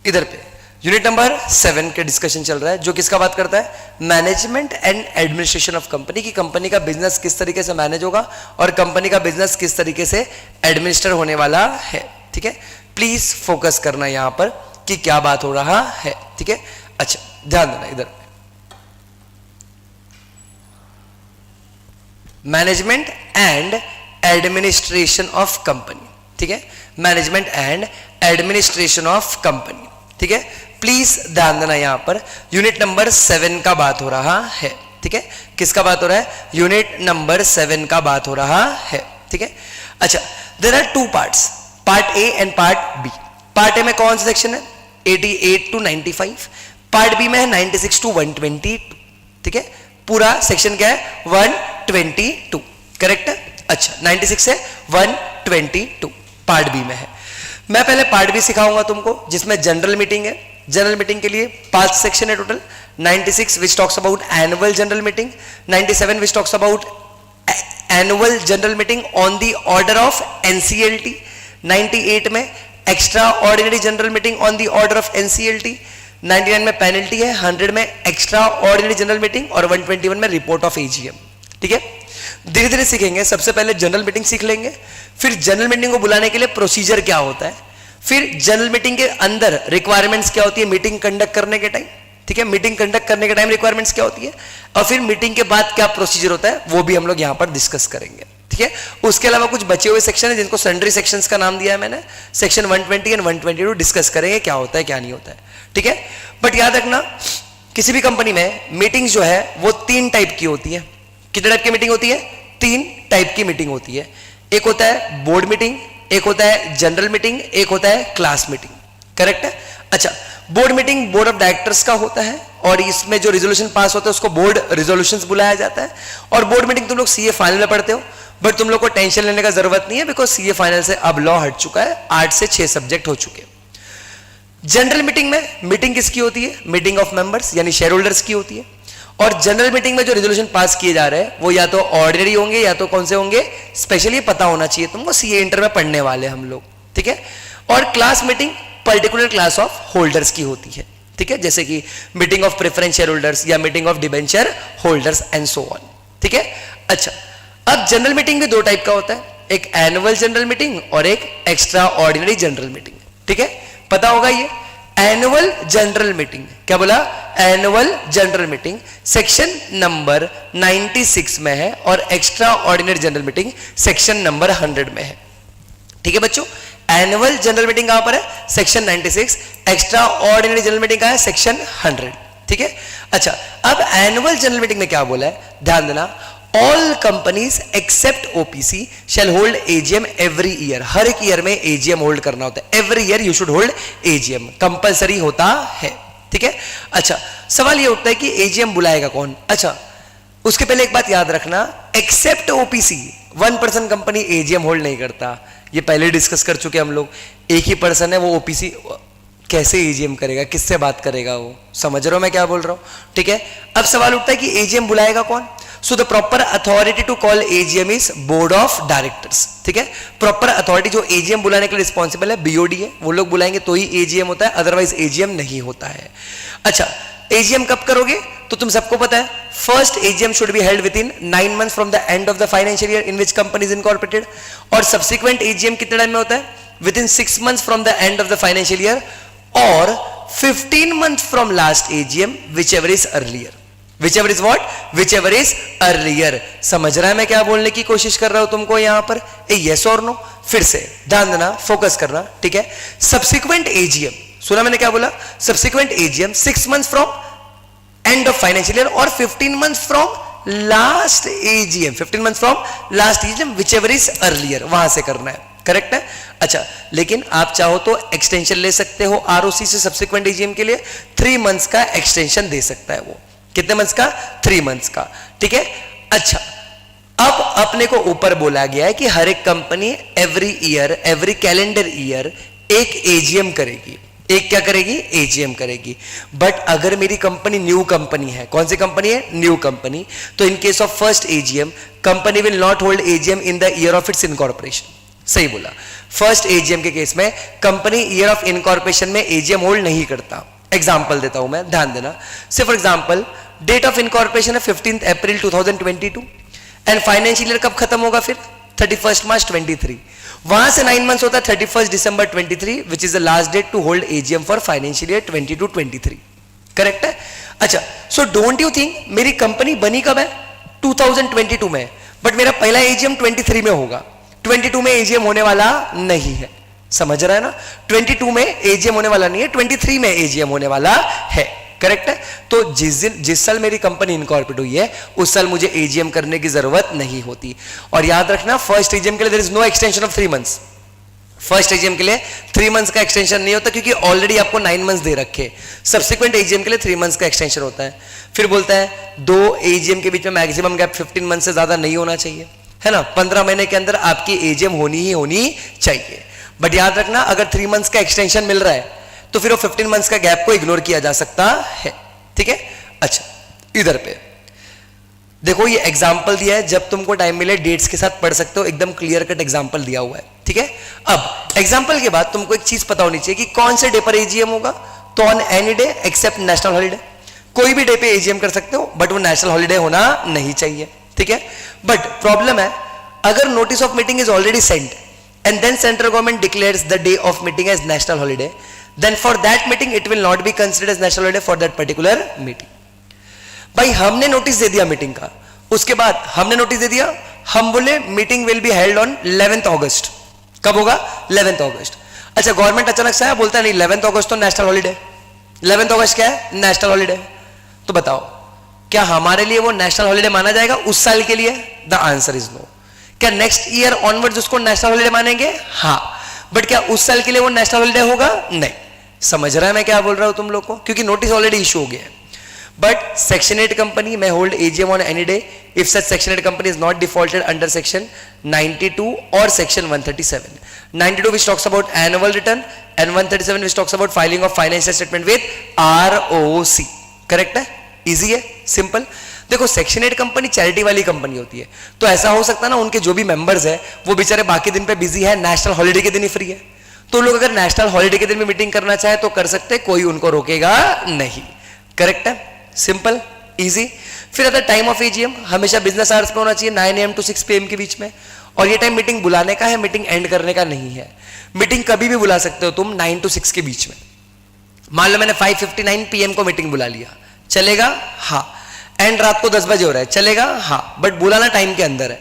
इधर पे unit number 7 के डिस्कशन चल रहा है, जो किसका बात करता है, management and administration of company, की कंपनी का बिजनेस किस तरीके से मैनेज होगा और कंपनी का बिजनेस किस तरीके से एडमिनिस्टर होने वाला है। ठीक है, प्लीज फोकस करना यहां पर कि क्या बात हो रहा है। ठीक है, अच्छा ध्यान देना इधर, management and administration of company. ठीक है, management and administration of company. ठीक है, प्लीज ध्यान देना यहां पर यूनिट नंबर 7 का बात हो रहा है। ठीक है, किसका बात हो रहा है, यूनिट नंबर 7 का बात हो रहा है। ठीक है, अच्छा there are 2 parts, part A and part B. Part A में कौन सा सेक्शन है, 88 to 95, पार्ट बी में है 96 to 122। ठीक है, पूरा सेक्शन क्या है, 122, करेक्ट है। अच्छा 96 से 122 पार्ट बी में है। मैं पहले पार्ट बी सिखाऊंगा तुमको, जिसमें जनरल मीटिंग है। जनरल मीटिंग के लिए 5 सेक्शन है total, 96 which talks about annual general meeting, 97 which talks about annual general meeting on the order of NCLT, 98 में extra ordinary general meeting on the order of NCLT, 99 में penalty है, 100 में extra ordinary general meeting और 121 में report of AGM. ठीक है, धीरे धीरे सीखेंगे। सबसे पहले जनरल मीटिंग सीख लेंगे, फिर जनरल मीटिंग को बुलाने के लिए प्रोसीजर क्या होता है, फिर जनरल मीटिंग के अंदर रिक्वायरमेंट्स क्या होती है मीटिंग कंडक्ट करने के टाइम। ठीक है, मीटिंग कंडक्ट करने के टाइम रिक्वायरमेंट्स क्या होती है, और फिर मीटिंग के बाद क्या प्रोसीजर होता है, वो भी हम लोग यहां पर डिस्कस करेंगे। ठीक है, उसके अलावा कुछ बचे हुए सेक्शन है जिनको सन्ड्री सेक्शंस का नाम दिया है मैंने, सेक्शन 120 एंड 122 डिस्कस करेंगे क्या होता है क्या नहीं होता है। ठीक है, बट याद रखना किसी भी कंपनी में मीटिंग जो है वो 3 टाइप की होती है। कितने टाइप की मीटिंग होती है, 3 टाइप की मीटिंग होती है। एक होता है बोर्ड मीटिंग, एक होता है जनरल मीटिंग, एक होता है क्लास मीटिंग, करेक्ट है। अच्छा, board meeting board of directors का होता है और इसमें जो रिजोल्यूशन पास होता है उसको बोर्ड रिजोल्यूशंस बुलाया जाता है। और बोर्ड मीटिंग तुम लोग सीए फाइनल में पढ़ते हो, बट तुम लोग को टेंशन लेने का जरूरत नहीं है, बिकॉज सीए फाइनल से अब लॉ हट चुका है, 8 से 6 सब्जेक्ट हो चुके हैं। जनरल मीटिंग में मीटिंग किसकी होती है, मीटिंग ऑफ मेंबर्स यानी शेयर होल्डर्स की होती है। और जनरल मीटिंग में जो रेजोल्यूशन पास किए जा रहे हैं वो या तो ऑर्डिनरी होंगे या तो कौन से होंगे, स्पेशली पता होना चाहिए तुमको, सीए इंटर में पढ़ने वाले हम लोग। ठीक है, और class meeting particular class of holders की होती है। ठीक है, जैसे कि meeting of preference share holders या meeting of debenture holders and so on. ठीक है, अच्छा अब जनरल मीटिंग भी 2 टाइप का होता है, एक एनुअल जनरल मीटिंग और एक एक्स्ट्रा ऑर्डिनरी जनरल मीटिंग। ठीक है, पता होगा ये एनुअल जनरल मीटिंग, क्या बोला, annual general meeting section number 96 में है और extra ordinary general meeting section number 100 में है। ठीक है बच्चों, एनुअल जनरल मीटिंग कहां पर है, section 96, extra ordinary general meeting कहां है, सेक्शन 100। ठीक है, अच्छा अब एनुअल जनरल मीटिंग में क्या बोला है, ध्यान देना, all companies except OPC shall hold AGM every year, हर एक ईयर में एजीएम होल्ड करना होता है, every year you should hold AGM, compulsory होता है। ठीक है, अच्छा सवाल ये उठता है कि एजीएम बुलाएगा कौन। अच्छा उसके पहले एक बात याद रखना, except OPC 1% company AGM hold नहीं करता, ये पहले डिस्कस कर चुके हम लोग। एक ही पर्सन है वो ओपीसी कैसे एजीएम करेगा, किससे बात करेगा, वो समझ रहे हो मैं क्या बोल रहा हूं। ठीक है, अब सवाल उठता है कि एजीएम बुलाएगा कौन। So the proper authority to call AGM is board of directors. ठीक है, प्रॉपर अथॉरिटी जो एजीएम बुलाने के लिए रिस्पॉन्सिबल है बीओडी है, वो लोग बुलाएंगे तो ही एजीएम होता है, अदरवाइज एजीएम नहीं होता है। अच्छा एजीएम कब करोगे, तो तुम सबको पता है first AGM should be held with in 9 months from the end of the financial year in which company is incorporated, और सब्सिक्वेंट एजीएम कितने टाइम में होता है, with in 6 months from the end of the financial year और 15 months from last AGM whichever is earlier, whichever is what, whichever is earlier। समझ रहा है मैं क्या बोलने की कोशिश कर रहा हूं तुमको यहां पर, यस और नो, फिर से ध्यान देना, फोकस करना। ठीक है, सब्सिक्वेंट एजीएम, सुना मैंने क्या बोला, subsequent AGM 6 months from end of financial year और 15 months from last AGM, 15 months from last AGM whichever is earlier, वहां से करना है, करेक्ट है। अच्छा लेकिन आप चाहो तो एक्सटेंशन ले सकते हो आरओसी से सब्सिक्वेंट एजीएम के लिए, 3 months का एक्सटेंशन दे सकता है वो, कितने मंथ्स का, 3 months का। ठीक है, अच्छा अब अपने को ऊपर बोला गया है कि हर एक company every year, every calendar year एक एजीएम करेगी, एक क्या करेगी, एजीएम करेगी। बट अगर मेरी कंपनी न्यू कंपनी है, कौन सी कंपनी है, न्यू कंपनी, तो in case of first AGM company will not hold AGM in the year of its incorporation. सही बोला, फर्स्ट एजीएम के केस में कंपनी ईयर ऑफ इनकॉर्पोरेशन में एजीएम होल्ड नहीं करता। एग्जाम्पल देता हूं मैं, ध्यान देना। Say for example date of incorporation है 15 अप्रैल 2022 एंड फाइनेंशियल ईयर कब खत्म होगा फिर 31 मार्च 23। वहां से 9 मंथ्स होता है 31 December 23 which is the last date to hold AGM for financial year 22-23। Correct है? अच्छा, सो डोंट यू थिंक मेरी कंपनी बनी कब है 2022 में, बट मेरा पहला एजीएम 23 में होगा, 22 में एजीएम होने वाला नहीं है। समझ रहा है ना? 22 में एजीएम होने वाला नहीं है, 23 में एजीएम होने वाला है। करेक्ट है? तो जिस साल मेरी कंपनी इनकॉर्पोरेट हुई है उस साल मुझे एजीएम करने की जरूरत नहीं होती। और याद रखना फर्स्ट एजीएम के लिए there is no extension of 3 months. First AGM के लिए 3 मंथ्स का एक्सटेंशन नहीं होता क्योंकि ऑलरेडी आपको 9 मंथ्स दे रखे। सब्सिक्वेंट एजीएम के लिए 3 मंथ्स का एक्सटेंशन होता है। फिर बोलता है 2 एजीएम के बीच में मैक्सिमम गैप 15 मंथ से ज्यादा नहीं होना चाहिए, है ना? 15 महीने के अंदर आपकी एजीएम होनी ही होनी चाहिए। बट याद रखना अगर 3 मंथ्स का एक्सटेंशन मिल रहा है तो फिर वो 15 मंथ्स का गैप को इग्नोर किया जा सकता है। ठीक है? अच्छा, इधर पे देखो ये एग्जाम्पल दिया है, जब तुमको टाइम मिले डेट्स के साथ पढ़ सकते हो, एकदम क्लियर कट एग्जाम्पल दिया हुआ है। ठीक है? अब एग्जाम्पल के बाद तुमको एक चीज पता होनी चाहिए कि कौन से डे पर एजीएम होगा। तो on any day except national holiday, कोई भी डे पे एजीएम कर सकते हो बट वो नेशनल हॉलीडे होना नहीं चाहिए। ठीक है? बट प्रॉब्लम है अगर notice of meeting is already sent and then central government declares the day of meeting as national holiday, then for that meeting it will not be considered as national holiday for that particular meeting. भाई हमने notice दे दिया meeting का, उसके बाद हमने notice दे दिया, हम बोले meeting will be held on 11th अगस्त। कब होगा? 11th अगस्त। अच्छा, गवर्नमेंट अचानक से आया बोलता है नहीं 11th अगस्त तो नेशनल हॉलीडे। 11th अगस्त क्या है? National holiday. तो बताओ क्या हमारे लिए वो नेशनल हॉलीडे माना जाएगा उस साल के लिए? The answer is no. क्या नेक्स्ट ईयर ऑनवर्ड्स उसको नेशनल हॉलीडे मानेंगे? हाँ, बट क्या उस साल के लिए वो नेशनल हॉलीडे होगा? नहीं। समझ रहा है मैं क्या बोल रहा हूं तुम लोग को? क्योंकि नोटिस ऑलरेडी इशू हो गया है। बट सेक्शन 8 कंपनी में hold AGM on any day if such section 8 company is not defaulted under section 92 और section 137। 92 which talks about annual return and 137 which talks about filing of financial statement with ROC। Correct है? Easy है, simple. देखो section 8 company charity वाली company होती है, तो ऐसा हो सकता है ना उनके जो भी मेंबर्स है वो बेचारे बाकी दिन पे बिजी है, नेशनल हॉलीडे के दिन ही फ्री है, तो लोग अगर नेशनल हॉलीडे के दिन में मीटिंग करना चाहे तो कर सकते, कोई उनको रोकेगा नहीं। करेक्ट है? Simple, easy. फिर अगर टाइम ऑफ एजीएम हमेशा बिजनेस आवर्स में होना चाहिए 9 AM to 6 PM के बीच में, और ये टाइम मीटिंग बुलाने का है, मीटिंग एंड करने का नहीं है। मीटिंग कभी भी बुला सकते हो तुम 9 to 6 के बीच में। मान लो मैंने 5:59 PM को मीटिंग बुला लिया, चलेगा? हाँ। एंड रात को 10 बजे हो रहा है, चलेगा? हाँ, बट बुलाना टाइम के अंदर है।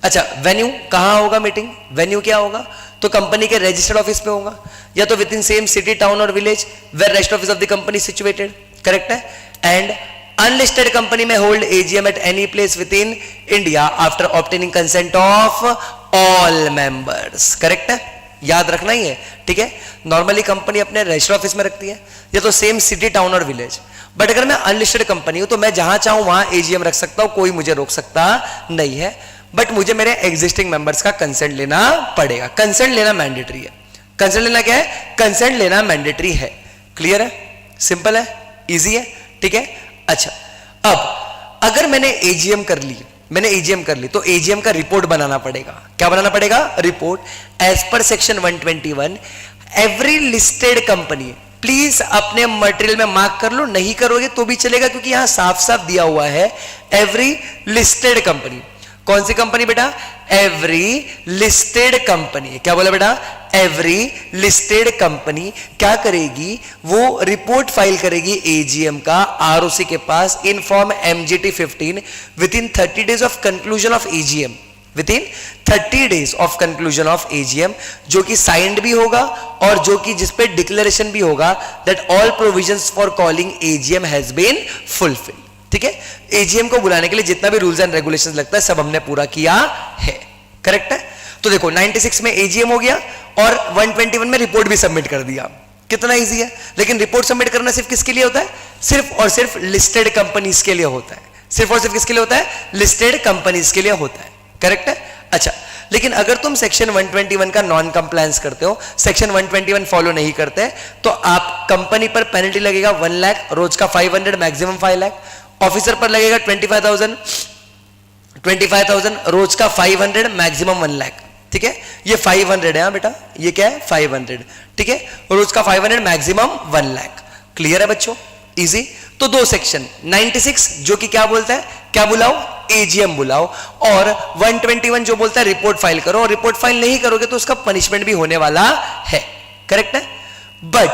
अच्छा, वेन्यू कहां होगा मीटिंग? वेन्यू क्या होगा? तो कंपनी के रजिस्टर्ड ऑफिस पे होगा, या तो within same city, town और village where registered office of the company situated. Correct है? एंड अनलिस्टेड कंपनी में hold AGM at any place within India after obtaining consent of all members. Correct है? याद रखना ही है। ठीक है? नॉर्मली कंपनी अपने रजिस्टर्ड ऑफिस में रखती है, या तो सेम सिटी, टाउन और विलेज। बट अगर मैं अनलिस्टेड कंपनी हूं तो मैं जहां चाहूं वहां एजीएम रख सकता हूं, कोई मुझे रोक सकता नहीं है। बट मुझे मेरे एग्जिस्टिंग मेंबर्स का कंसेंट लेना पड़ेगा। कंसेंट लेना मैंडेटरी है। कंसेंट लेना क्या है? कंसेंट लेना मैंडेटरी है। क्लियर है? सिंपल है, इजी है। ठीक है? अच्छा, अब अगर मैंने एजीएम कर ली तो एजीएम का रिपोर्ट बनाना पड़ेगा। क्या बनाना पड़ेगा? Report. As per section 121 every listed company, please अपने मटेरियल में मार्क कर लो, नहीं करोगे तो भी चलेगा क्योंकि यहां साफ साफ दिया हुआ है एवरी लिस्टेड कंपनी। कौन सी कंपनी बेटा? Every listed company. क्या बोला बेटा? एवरी लिस्टेड कंपनी क्या करेगी? वो रिपोर्ट फाइल करेगी एजीएम का आरओसी के पास in form MGT 15 within 30 days of conclusion of AGM. Within 30 days of conclusion of AGM, जो कि साइंड भी होगा और जो कि जिसपे डिक्लेरेशन भी होगा that all provisions for calling AGM has been fulfilled. ठीक है? एजीएम को बुलाने के लिए जितना भी रूल्स एंड रेगुलेशंस लगता है सब हमने पूरा किया है। करेक्ट है? तो देखो 96 में एजीएम हो गया और 121 में रिपोर्ट भी सबमिट कर दिया। कितना इजी है। लेकिन रिपोर्ट सबमिट करना सिर्फ किसके लिए होता है? सिर्फ और सिर्फ लिस्टेड कंपनीज के लिए होता है। सिर्फ और सिर्फ किसके लिए होता है? लिस्टेड कंपनीज के लिए होता है। करेक्ट है? अच्छा, लेकिन अगर तुम सेक्शन 121 का नॉन कंप्लायंस करते हो, सेक्शन 121 फॉलो नहीं करते, तो आप कंपनी पर पेनल्टी लगेगा 1 लाख, रोज का 500, मैक्सिमम 5 लाख। ऑफिसर पर लगेगा 25,000, रोज का 500, मैक्सिमम 1 लाख। ठीक है, ये 500 है बेटा, ये क्या है 500, ठीक है, रोज का 500, मैक्सिमम 1 लाख। क्लियर है बच्चों, इजी। तो दो सेक्शन 96 जो कि क्या बोलता है, क्या बुलाओ, एजीएम बुलाओ, और 121 जो बोलता है रिपोर्ट फाइल करो, और रिपोर्ट फाइल नहीं करोगे तो उसका पनिशमेंट भी होने वाला है। करेक्ट है। बट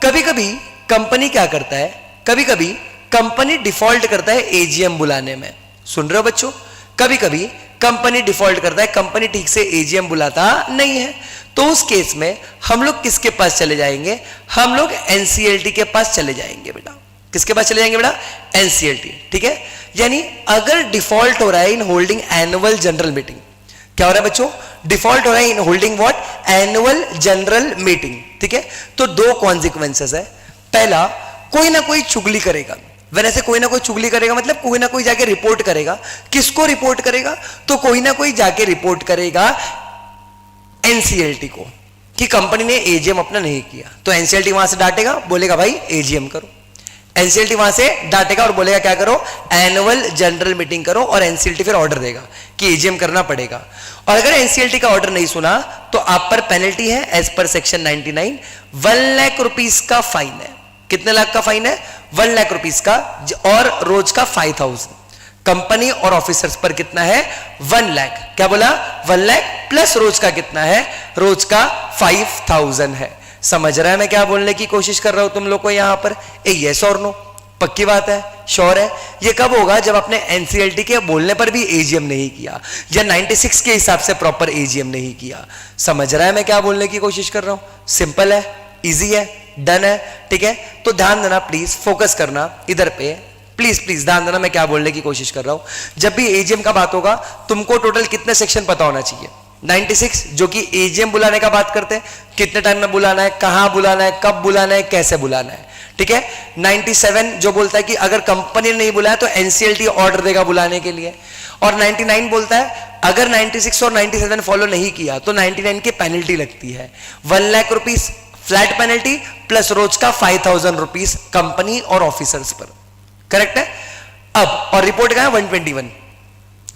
कभी कभी कंपनी क्या करता है, कभी कभी कंपनी डिफॉल्ट करता है एजीएम बुलाने में। सुन रहे हो बच्चों, कभी कभी कंपनी डिफॉल्ट करता है, कंपनी ठीक से एजीएम बुलाता नहीं है। तो उस केस में हम लोग किसके पास चले जाएंगे, हम लोग एनसीएलटी के पास चले जाएंगे बेटा। किसके पास चले जाएंगे बेटा, एनसीएलटी। ठीक है, यानी अगर डिफॉल्ट हो रहा है in holding annual general meeting, क्या हो रहा है बच्चों, डिफॉल्ट हो रहा है in holding what, annual general meeting. ठीक है, तो दो कॉन्सिक्वेंसेस है। पहला, कोई ना कोई चुगली करेगा। वैसे कोई ना कोई चुगली करेगा मतलब कोई ना कोई जाके रिपोर्ट करेगा। किसको रिपोर्ट करेगा, तो कोई ना कोई जाके रिपोर्ट करेगा एनसीएलटी को कि कंपनी ने एजीएम अपना नहीं किया। तो एनसीएलटी वहां से डांटेगा, बोलेगा भाई एजीएम करो। एनसीएलटी वहां से डांटेगा और बोलेगा क्या करो, एनुअल जनरल मीटिंग करो, और एनसीएलटी फिर ऑर्डर देगा कि एजीएम करना पड़ेगा। और अगर एनसीएलटी का ऑर्डर नहीं सुना तो आप पर पेनल्टी है as per section 99, 1 lakh rupees का फाइन है। कितने लाख का फाइन है, 1 लाख रुपीस का, और रोज का 5000। कंपनी और ऑफिसर्स पर कितना है, 1 लाख। क्या बोला, 1 लाख प्लस रोज का कितना है, रोज का 5000 है। समझ रहा है मैं क्या बोलने की कोशिश कर रहा हूं तुम लोग को यहां पर, ए यस और नो, पक्की बात है, श्योर है। ये कब होगा, जब आपने एनसीएलटी के बोलने पर भी एजीएम नहीं किया, या 96 के हिसाब से प्रॉपर एजीएम नहीं किया। समझ रहा है मैं क्या बोलने की कोशिश कर रहा हूं, सिंपल है, इजी है, डन है। ठीक है, तो ध्यान देना प्लीज, फोकस करना इधर पे, प्लीज प्लीज ध्यान देना मैं क्या बोलने की कोशिश कर रहा हूं। जब भी एजीएम का बात होगा तुमको टोटल कितने सेक्शन पता होना चाहिए, 96 जो कि एजीएम बुलाने का बात करते हैं, कितने टाइम में बुलाना है, कहां बुलाना है, कब बुलाना है, कैसे बुलाना है। ठीक है, 97 जो बोलता है कि अगर कंपनी ने नहीं बुलाया तो एनसीएलटी ऑर्डर देगा बुलाने के लिए, और 99 बोलता है अगर 96 और 97 फॉलो नहीं किया तो 99 की पेनल्टी लगती है, 1 lakh rupees flat penalty plus रोज का 5000 रुपीस कंपनी और ऑफिसर्स पर। करेक्ट है। अब और रिपोर्ट का है 121,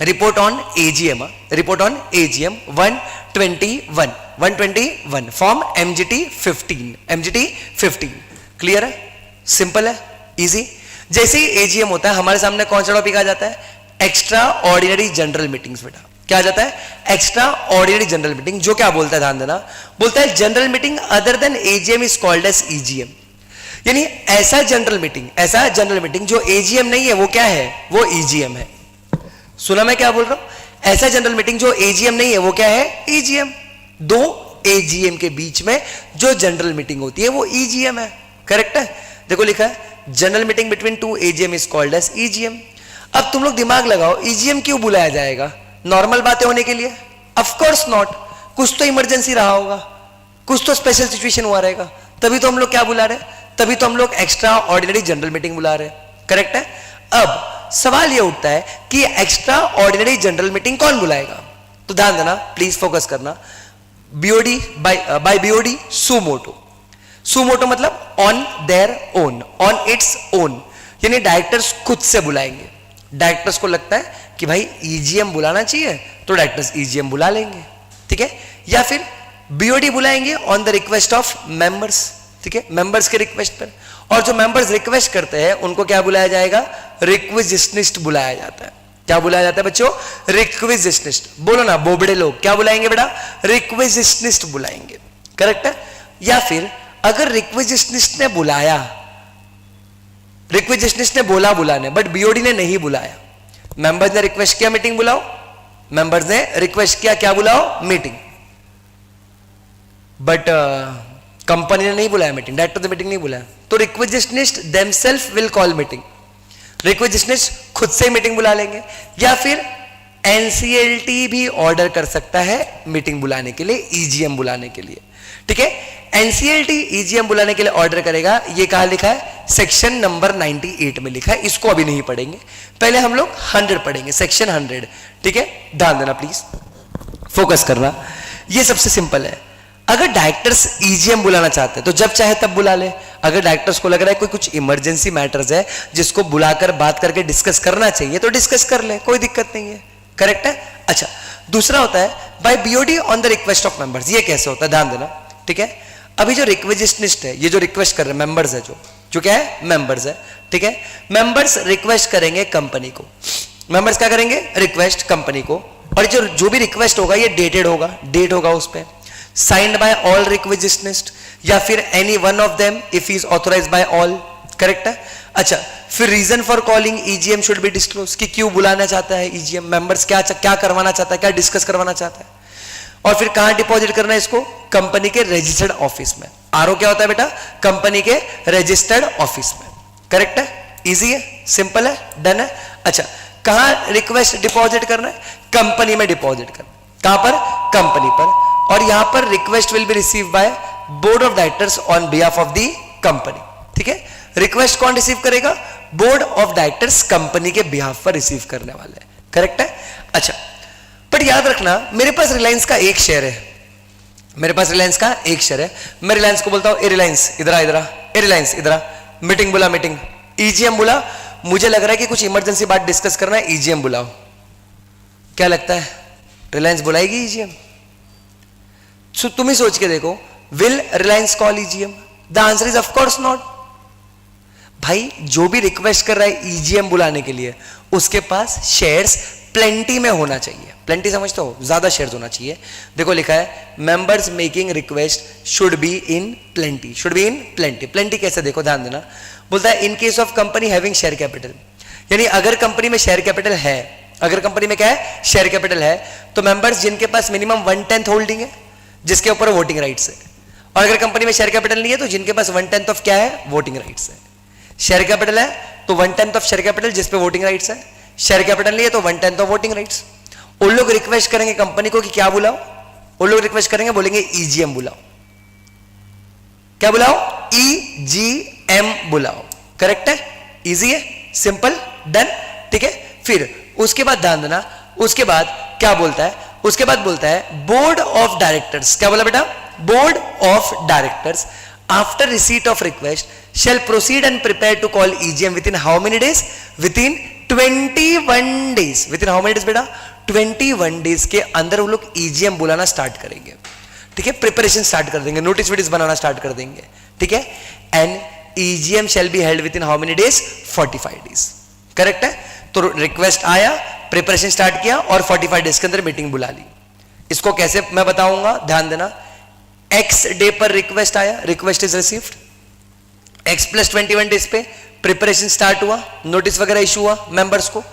report on AGM, report on AGM 121 form MGT 15। Clear है, सिंपल है, इजी। जैसे ही एजीएम होता है हमारे सामने कौन सा टॉपिक आ जाता है, एक्स्ट्रा ऑर्डिनरी जनरल मीटिंग्स। बेटा क्या आ जाता है, एक्स्ट्रा ऑर्डिनरी जनरल मीटिंग। जो क्या बोलता है, ध्यान देना, बोलता है general meeting other than AGM is called as EGM. यानी ऐसा जनरल मीटिंग जो एजीएम नहीं है वो क्या है, वो ईजीएम है। सुना मैं क्या बोल रहा हूं, ऐसा जनरल मीटिंग जो एजीएम नहीं है वो क्या है, ईजीएम। दो एजीएम के बीच में जो जनरल मीटिंग होती है वो ईजीएम है। करेक्ट है, देखो लिखा है general meeting between 2 AGM is called as EGM. अब तुम लोग दिमाग लगाओ, ईजीएम क्यों बुलाया जाएगा, नॉर्मल बातें होने के लिए? ऑफ कोर्स नॉट, कुछ तो इमरजेंसी रहा होगा, कुछ तो स्पेशल सिचुएशन हुआ रहेगा, तभी तो हम लोग क्या बुला रहे हैं, तभी तो हम लोग एक्स्ट्रा ऑर्डिनरी जनरल मीटिंग बुला रहे हैं। करेक्ट है। अब सवाल ये उठता है कि एक्स्ट्रा ऑर्डिनरी जनरल मीटिंग कौन बुलाएगा, तो ध्यान देना प्लीज, फोकस करना। BOD by BOD suo motu. Suo motu मतलब on their own, on its own, यानी डायरेक्टर्स खुद से बुलाएंगे। डायरेक्टर्स को लगता है कि भाई ईजीएम बुलाना चाहिए तो डायरेक्टर्स ईजीएम बुला लेंगे। ठीक है, या फिर बीओडी बुलाएंगे on the request of members. ठीक है, मेंबर्स के रिक्वेस्ट पर, और जो मेंबर्स रिक्वेस्ट करते हैं उनको क्या बुलाया जाएगा, रिक्विजिशनिस्ट बुलाया जाता है। क्या बुलाया जाता है बच्चों, रिक्विजिशनिस्ट। बोलो ना बोबड़े लोग, क्या बुलाएंगे बेटा, रिक्विजिशनिस्ट बुलाएंगे। करेक्ट है। या फिर अगर रिक्विजिशनिस्ट ने बुलाया, रिक्विजिशनिस्ट ने बोला बुलाने, बट बीओडी ने नहीं बुलाया, मेंबर्स ने रिक्वेस्ट किया मीटिंग बुलाओ, मेंबर्स ने रिक्वेस्ट किया क्या बुलाओ, मीटिंग, बट कंपनी ने नहीं बुलाया मीटिंग, डायरेक्टर ने मीटिंग नहीं बुलाया, तो रिक्विजिशनिस्ट देमसेल्फ विल कॉल मीटिंग। रिक्विजिशनिस्ट खुद से मीटिंग बुला लेंगे, या फिर एनसीएलटी भी ऑर्डर कर सकता है मीटिंग बुलाने के लिए, ईजीएम बुलाने के लिए। ठीक है, एनसीएलटी ईजीएम बुलाने के लिए ऑर्डर करेगा। ये कहां लिखा है, सेक्शन नंबर 98 में लिखा है। इसको अभी नहीं पढ़ेंगे, पहले हम लोग 100 पढ़ेंगे, सेक्शन 100। ठीक है, ध्यान देना प्लीज, फोकस करना। ये सबसे सिंपल है। अगर डायरेक्टर्स ईजीएम बुलाना चाहते हैं तो जब चाहे तब बुला ले। अगर डायरेक्टर्स को लग रहा है कोई कुछ इमरजेंसी मैटर्स है जिसको बुलाकर बात करके डिस्कस करना चाहिए तो डिस्कस कर ले, कोई दिक्कत नहीं है। करेक्ट है। अच्छा, दूसरा होता है by BOD on the request of members. ये कैसे होता है ध्यान देना, ठीक है। अभी जो रिक्वेजिशनिस्ट है, ये जो रिक्वेस्ट कर रहे हैं मेंबर्स है, जो क्या है मेंबर्स है, ठीक है। मेंबर्स रिक्वेस्ट करेंगे कंपनी को, मेंबर्स क्या करेंगे रिक्वेस्ट कंपनी को, और जो भी रिक्वेस्ट होगा ये डेटेड होगा, डेट होगा उस पे, साइंड बाय ऑल रिक्वेजिशनिस्ट या फिर any one of them if he is authorised by all, correct है। अच्छा, फिर reason for calling EGM should be disclose, कि क्यों बुलाना चाहता है ईजीएम, मेंबर्स क्या करवाना चाहता है, क्या डिस्कस करवाना चाहता है, और फिर कहां डिपॉजिट करना है इसको, कंपनी के रजिस्टर्ड ऑफिस में। आरओ क्या होता है बेटा, कंपनी के रजिस्टर्ड ऑफिस में, करेक्ट है, इजी है, सिंपल है, डन है। अच्छा, कहां रिक्वेस्ट डिपॉजिट करना है, कंपनी में डिपॉजिट करना, कहां पर, कंपनी पर, और यहां पर request will be receive by board of directors on behalf of the company, ठीक है। रिक्वेस्ट कौन रिसीव करेगा, बोर्ड ऑफ डायरेक्टर्स कंपनी के बिहाफ पर रिसीव करने वाले हैं, करेक्ट है। अच्छा, बट याद रखना मेरे पास रिलायंस का एक शेयर है, मेरे पास रिलायंस का एक शेयर है, मैं रिलायंस को बोलता हूं ए रिलायंस इधर आ, इधर आ, ए रिलायंस इधर आ, मीटिंग बुला, मीटिंग, ईजीएम बुला, मुझे लग रहा है कि कुछ इमरजेंसी बात डिस्कस करना है, ईजीएम बुलाओ। क्या लगता है रिलायंस बुलाएगी ईजीएम? तुम ही सोच के देखो, will Reliance call EGM? The answer is of course not. भाई जो भी रिक्वेस्ट कर रहा है ईजीएम बुलाने के लिए, उसके पास शेयर्स प्लेंटी में होना चाहिए, प्लेंटी समझते हो, ज्यादा शेयर्स होना चाहिए। देखो लिखा है members making request should be in plenty, should be in plenty. Plenty कैसे, देखो ध्यान देना, बोलता है इन case of company having share capital, यानी अगर कंपनी में शेयर कैपिटल है, अगर कंपनी में क्या है शेयर कैपिटल है, तो मेंबर्स जिनके पास मिनिमम 1/10 होल्डिंग है, जिसके ऊपर वोटिंग राइट्स है, और अगर कंपनी में शेयर कैपिटल नहीं है तो जिनके पास 1/10 ऑफ क्या है, वोटिंग राइट्स है। शेयर कैपिटल है तो 1/10 ऑफ शेयर कैपिटल जिस पे वोटिंग राइट्स है, शेयर कैपिटल नहीं है तो 1/10 ऑफ वोटिंग राइट्स। उन लोग रिक्वेस्ट करेंगे कंपनी को कि क्या बुलाओ, उन लोग रिक्वेस्ट करेंगे, बोलेंगे ईजीएम बुलाओ, क्या बुलाओ, ईजीएम बुलाओ, करेक्ट है, इजी है, सिंपल, डन, ठीक है। फिर उसके बाद ध्यान देना, उसके बाद क्या बोलता है, उसके बाद बोलता है बोर्ड ऑफ डायरेक्टर्स, क्या बोला बेटा, board of directors after receipt of request shall proceed and prepare to call EGM within how many days, within 21 days, within how many days बेटा, 21 days के अंदर वो लोग EGM बुलाना स्टार्ट करेंगे, ठीक है, प्रिपरेशन स्टार्ट कर देंगे, नोटिस वीडियोस बनाना स्टार्ट कर देंगे, ठीक है। And EGM shall be held within how many days, 45 days, correct है। तो रिक्वेस्ट आया, प्रिपरेशन स्टार्ट किया और 45 डेज के अंदर मीटिंग बुला ली। इसको कैसे मैं बताऊंगा, ध्यान देना, X डे पर रिक्वेस्ट आया, request is received, X + 21 days पे प्रिपरेशन स्टार्ट हुआ, नोटिस वगैरह इशू हुआ मेंबर्स को,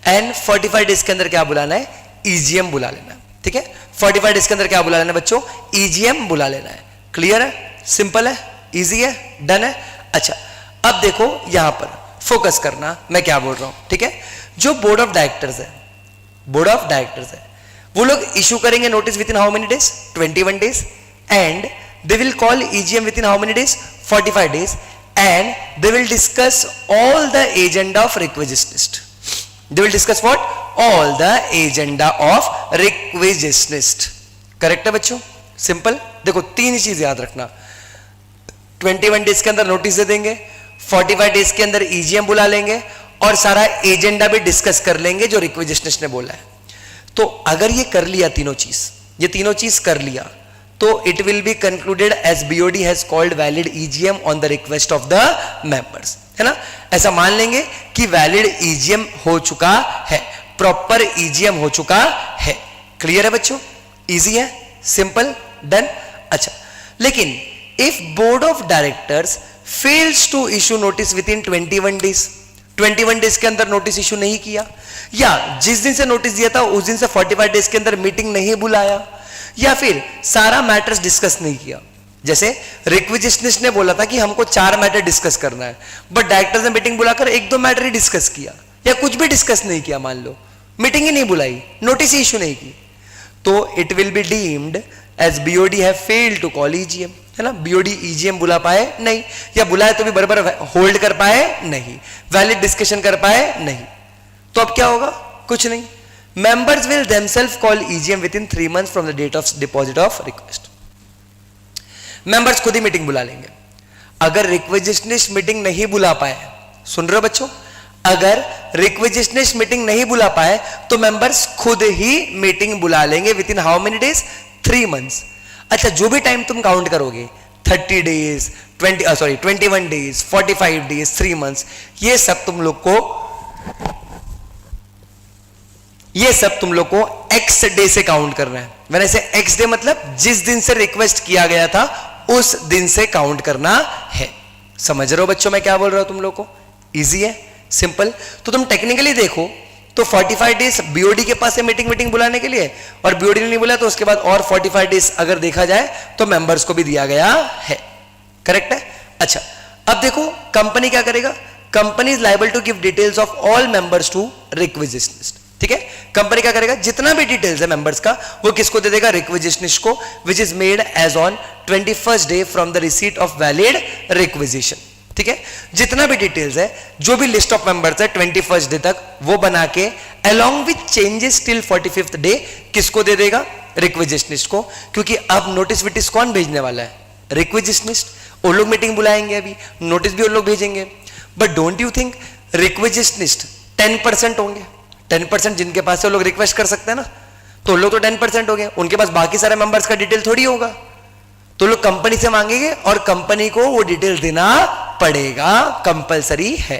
एंड 45 डेज के अंदर क्या बुलाना है, ईजीएम बुला लेना है, ठीक है। 45 डेज के अंदर क्या बुला लेना है बच्चों, ईजीएम बुला लेना है। क्लियर है, सिंपल है, इजी है, डन है। अच्छा, अब देखो यहां पर फोकस करना, मैं क्या बोल रहा हूं, ठीक है। जो बोर्ड ऑफ डायरेक्टर्स है, बोर्ड ऑफ डायरेक्टर्स है, वो लोग इशू करेंगे notice within how many days, 21 days, and they will call EGM with in how many days, 45 days, and they will discuss all the agenda of requisitionist. They will discuss what? All the agenda of requisitionist. Correct है बच्चों, simple. देखो तीन ही चीज याद रखना, 21 days के अंदर notice दे देंगे, 45 डेज के अंदर ईजीएम बुला लेंगे, और सारा एजेंडा भी डिस्कस कर लेंगे जो रिक्वेजिशनिस्ट ने बोला है। तो अगर ये कर लिया तीनों चीज, ये तीनों चीज कर लिया, तो it will be concluded as BOD has called valid EGM on the request of the members, है ना। ऐसा मान लेंगे कि वैलिड ईजीएम हो चुका है, प्रॉपर ईजीएम हो चुका है। क्लियर है बच्चों, इजी है, सिंपल, डन। अच्छा, लेकिन if board of directors fails to issue notice within 21 days, 21 days के अंदर नोटिस इशू नहीं किया, या जिस दिन से नोटिस दिया था उस दिन से 45 डेज के अंदर मीटिंग नहीं बुलाया, या फिर सारा मैटर्स डिस्कस नहीं किया। जैसे रिक्वेजिशनिस्ट ने बोला था कि हमको 4 मैटर डिस्कस करना है, बट डायरेक्टर्स ने मीटिंग बुलाकर 1-2 मैटर ही डिस्कस किया, या कुछ भी डिस्कस नहीं किया, मान लो मीटिंग ही नहीं बुलाई, नोटिस ही इशू नहीं की, तो it will be deemed as BOD have failed to call EGM, है ना। बीओडी ईजीएम बुला पाए नहीं, या बुलाए तो भी बराबर होल्ड कर पाए नहीं, वैलिड डिस्कशन कर पाए नहीं, तो अब क्या होगा, कुछ नहीं। Members will themselves call EGM within 3 months from the date of deposit of request. Members खुद ही मीटिंग बुला लेंगे। अगर रिक्वेजिशनिस्ट मीटिंग नहीं बुला पाए, सुन रहे हो बच्चों, अगर रिक्विजिशनिस्ट मीटिंग नहीं बुला पाए तो मेंबर्स खुद ही मीटिंग बुला लेंगे with in how many days, 3 months. अच्छा, जो भी टाइम तुम काउंट करोगे 30 डेज 21 डेज 45 डेज 3 मंथ्स, ये सब तुम लोग को एक्स डे से काउंट करना है। मैंने से एक्स डे मतलब जिस दिन से रिक्वेस्ट किया गया था उस दिन से काउंट करना है। समझ रहे हो बच्चों मैं क्या बोल रहा हूं तुम लोग को? इजी है, सिंपल। तो तुम टेक्निकली देखो तो 45 डेज बीओडी के पास है मीटिंग बुलाने के लिए, और बीओडी ने नहीं बुलाया तो उसके बाद और 45 डेज अगर देखा जाए तो मेंबर्स को भी दिया गया है। करेक्ट है? अच्छा, अब देखो कंपनी क्या करेगा। Company is liable to give details of all members to requisitionist. ठीक है, कंपनी क्या करेगा, जितना भी डिटेल्स है मेंबर्स का वो किसको दे देगा, रिक्विजिशनिस्ट को, which is made as on 21st day from the receipt of valid requisition. ठीक है, जितना भी डिटेल्स है, जो भी लिस्ट ऑफ मेंबर्स है 21st डे तक वो बना के along with changes till 45th day किसको दे देगा, रिक्विजिशनिस्ट को। क्योंकि अब नोटिस विटिस कौन भेजने वाला है, रिक्विजिशनिस्ट। वो लोग मीटिंग बुलाएंगे, अभी नोटिस भी वो लोग भेजेंगे। बट डोंट यू थिंक रिक्विजिशनिस्ट 10% होंगे? 10% जिनके पास से वो लोग रिक्वेस्ट कर सकते हैं ना, तो लोग तो 10% हो गए, उनके पास बाकी सारे मेंबर्स का डिटेल थोड़ी होगा। तो लोग कंपनी से मांगेंगे और कंपनी को वो डिटेल देना पड़ेगा, कंपलसरी है।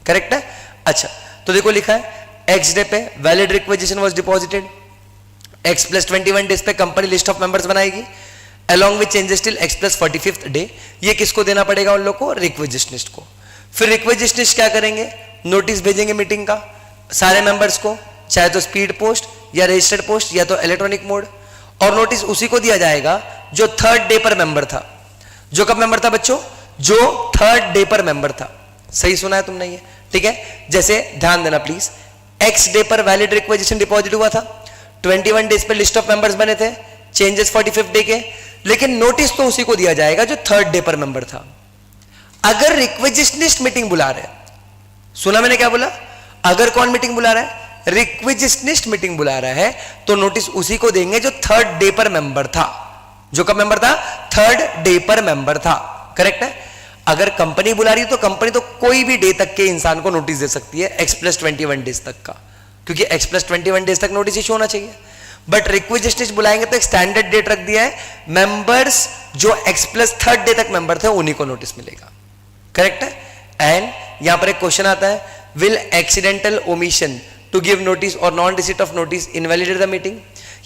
करेक्ट है? अच्छा, तो देखो लिखा है एक्स डे पे valid requisition was deposited, x plus 21 days पे कंपनी लिस्ट ऑफ मेंबर्स बनाएगी along with changes till x plus 45th day. ये किसको देना पड़ेगा, उन लोग को, रिक्विजिशनिस्ट को। फिर रिक्विजिशनिस्ट क्या करेंगे, नोटिस भेजेंगे मीटिंग का सारे मेंबर्स को, चाहे तो स्पीड पोस्ट या रजिस्टर्ड पोस्ट या तो इलेक्ट्रॉनिक मोड, और नोटिस उसी को दिया जाएगा जो 3rd डे पर मेंबर था। जो कब मेंबर था बच्चों, जो 3rd डे पर मेंबर था। सही सुना है तुमने ये? ठीक है, जैसे ध्यान देना प्लीज, एक्स डे पर वैलिड रिक्वेजिशन डिपॉजिट हुआ था, 21 डेज पर लिस्ट ऑफ मेंबर्स बने थे, चेंजेस 45th डे के, लेकिन नोटिस तो उसी को दिया जाएगा जो 3rd डे पर मेंबर था। अगर रिक्वेजिशनिस्ट मीटिंग बुला रहे, सुना मैंने क्या बोला, अगर कौन मीटिंग बुला रहा है, रिक्विजिशनिस्ट मीटिंग बुला रहा है, तो नोटिस उसी को देंगे जो 3rd डे पर मेंबर था। जो कब मेंबर था, 3rd डे पर मेंबर था। करेक्ट है? अगर कंपनी बुला रही है तो कंपनी तो कोई भी डे तक के इंसान को नोटिस दे सकती है, x प्लस 21 डेज तक का, क्योंकि x प्लस 21 डेज तक नोटिस इशू होना चाहिए। बट रिक्विजिशनिस्ट बुलाएंगे तो एक स्टैंडर्ड डेट रख दिया है, मेंबर्स जो x प्लस 3rd डे तक मेंबर थे उन्हीं को नोटिस मिलेगा। करेक्ट है? एंड यहां पर एक क्वेश्चन आता है, will accidental omission to give notice और non receipt of notice invalidate the meeting?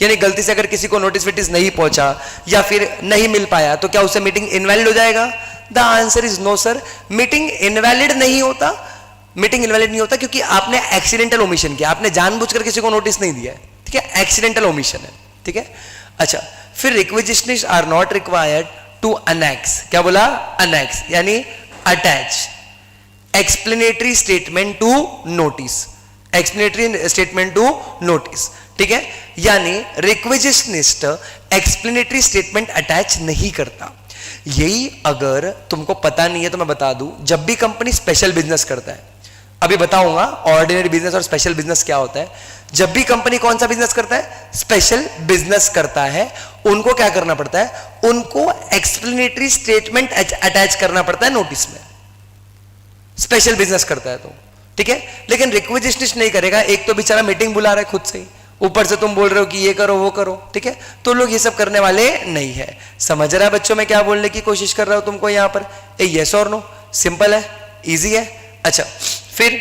यानी गलती से अगर किसी को नोटिस विटिस नहीं पहुंचा या फिर नहीं मिल पाया तो क्या उससे मीटिंग इनवैलिड हो जाएगा? The answer is no sir, meeting invalid नहीं होता। मीटिंग इनवैलिड नहीं होता क्योंकि आपने एक्सीडेंटल ओमिशन किया, आपने जानबूझकर किसी को नोटिस नहीं दिया है। ठीक है, एक्सीडेंटल ओमिशन है। ठीक है, अच्छा, फिर requisitionist are not required to annex, क्या बोला, अनेक्स यानी attach explanatory statement to notice, explanatory statement to notice. ठीक है, यानी रिक्विजिशनिस्ट एक्सप्लेनेटरी स्टेटमेंट अटैच नहीं करता। यही अगर तुमको पता नहीं है तो मैं बता दूं, जब भी कंपनी स्पेशल बिजनेस करता है, अभी बताऊंगा ऑर्डिनरी बिजनेस और स्पेशल बिजनेस क्या होता है। जब भी कंपनी कौन सा बिजनेस करता है, स्पेशल बिजनेस करता है, उनको क्या करना पड़ता है, उनको एक्सप्लेनेटरी स्टेटमेंट अटैच करना पड़ता है नोटिस में, स्पेशल बिजनेस करता है तो। ठीक है, लेकिन रिक्विजिशनिस्ट नहीं करेगा। एक तो बेचारा मीटिंग बुला रहा है खुद से ही, ऊपर से तुम बोल रहे हो कि ये करो वो करो। ठीक है, तो लोग ये सब करने वाले नहीं है। समझ रहा है बच्चों मैं क्या बोलने की कोशिश कर रहा हूं तुमको यहां पर? यस और नो, सिंपल है, इजी है। अच्छा, फिर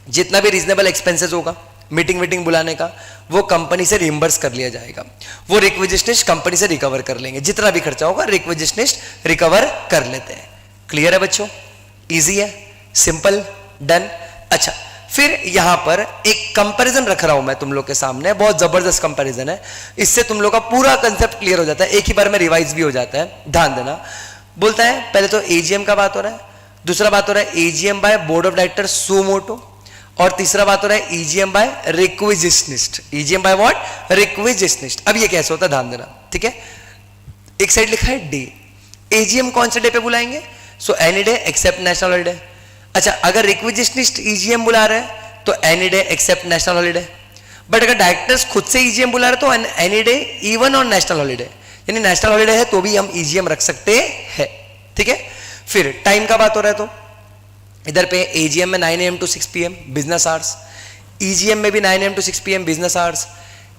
जितना भी रीजनेबल एक्सपेंसेस होगा मीटिंग बुलाने का, वो कंपनी से रिइंबर्स कर लिया जाएगा, वो रिक्विजिशनिस्ट कंपनी से रिकवर कर लेंगे। जितना भी खर्चा होगा रिक्विजिशनिस्ट रिकवर कर लेते हैं। क्लियर है बच्चों? इजी है, सिंपल, डन। अच्छा, फिर यहां पर एक कंपैरिजन रख रहा हूं मैं तुम लोग के सामने, बहुत जबरदस्त कंपैरिजन है, इससे तुम लोग का पूरा कंसेप्ट क्लियर हो जाता है, एक ही बार में रिवाइज भी हो जाता है। ध्यान देना, बोलता है पहले तो एजीएम का बात हो रहा है, दूसरा बात हो रहा है AGM by board of director suo motu, और तीसरा बात हो रहा है EGM by requisitionist. EGM by what? Requisitionist. अब ये कैसे होता है ध्यान देना। ठीक है, एक साइड लिखा है डे, एजीएम कौन से डे पे बुलाएंगे, so any day except national holiday. अच्छा, अगर रिक्विजिशनिस्ट ईजीएम बुला रहे हैं तो any day except national holiday, but अगर डायरेक्टर्स खुद से ईजीएम बुला रहे तो any day even on national holiday, यानी नेशनल हॉलीडे है तो भी हम ईजीएम रख सकते हैं। ठीक है, फिर टाइम का बात हो रहा है तो इधर पे एजीएम में 9 AM to 6 PM business hours, EGM में भी 9 AM to 6 PM business hours.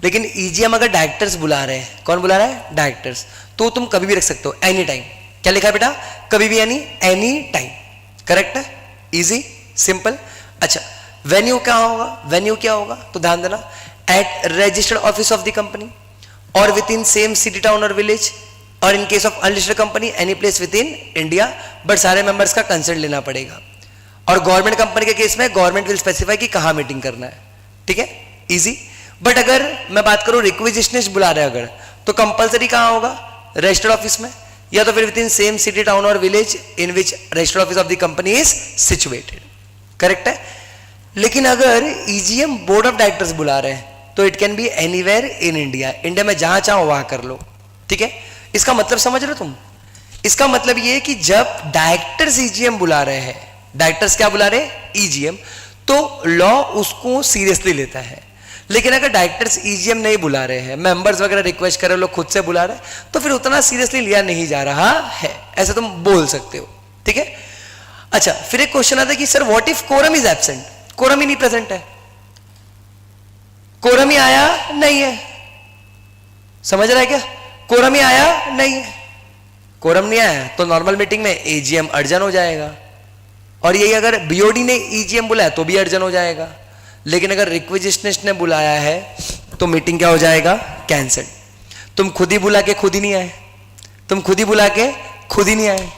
लेकिन ईजीएम अगर डायरेक्टर्स बुला रहे हैं, कौन बुला रहा है? डायरेक्टर्स, तो तुम कभी भी रख सकते हो, एनी टाइम। क्या लिखा है बेटा? कभी भी, यानी एनी टाइम। करेक्ट है, इजी, सिंपल। अच्छा, वेन्यू क्या होगा? वेन्यू क्या होगा तो ध्यान देना, at registered office of the company और within same city town और विलेज, और in case of unlisted company any place within India, but सारे मेंबर्स का कंसेंट लेना पड़ेगा। और गवर्नमेंट कंपनी के केस में गवर्नमेंट विल स्पेसिफाई कि कहां मीटिंग करना है। ठीक है, इजी। बट अगर मैं बात करूं रिक्विजिशनिस्ट बुला रहे अगर, तो कंपलसरी कहां होगा? रजिस्टर्ड ऑफिस में, या तो फिर within same city town और village in which registered office of the company is situated. Correct है। लेकिन अगर ईजीएम बोर्ड ऑफ डायरेक्टर्स बुला रहे हैं तो it can be anywhere in India, India में जहां चाहो वहां कर लो। ठीक है, इसका मतलब समझ रहे हो तुम? इसका मतलब ये है कि जब डायरेक्टर्स ईजीएम बुला रहे हैं, डायरेक्टर्स क्या बुला रहे हैं? ईजीएम, तो लॉ उसको सीरियसली लेता है। लेकिन अगर डायरेक्टर्स ईजीएम नहीं बुला रहे हैं, मेंबर्स वगैरह रिक्वेस्ट कर रहे, लोग खुद से बुला रहे हैं, तो फिर उतना सीरियसली लिया नहीं जा रहा है, ऐसा तुम बोल सकते हो। ठीक है। अच्छा, फिर एक क्वेश्चन आता है कि sir what if quorum is absent? Quorum ही नहीं प्रेजेंट है, कोरम ही आया नहीं है। समझ रहा है क्या? कोरम ही आया नहीं है, कोरम नहीं आया तो नॉर्मल मीटिंग में एजीएम अर्जन हो जाएगा, और यही अगर बीओडी ने ईजीएम बुलाया तो भी अर्जन हो जाएगा। लेकिन अगर रिक्विजिशनिस्ट ने बुलाया है तो मीटिंग क्या हो जाएगा? कैंसिल। तुम खुद ही बुला के खुद ही नहीं आए, तुम खुद ही बुला के खुद ही नहीं आए,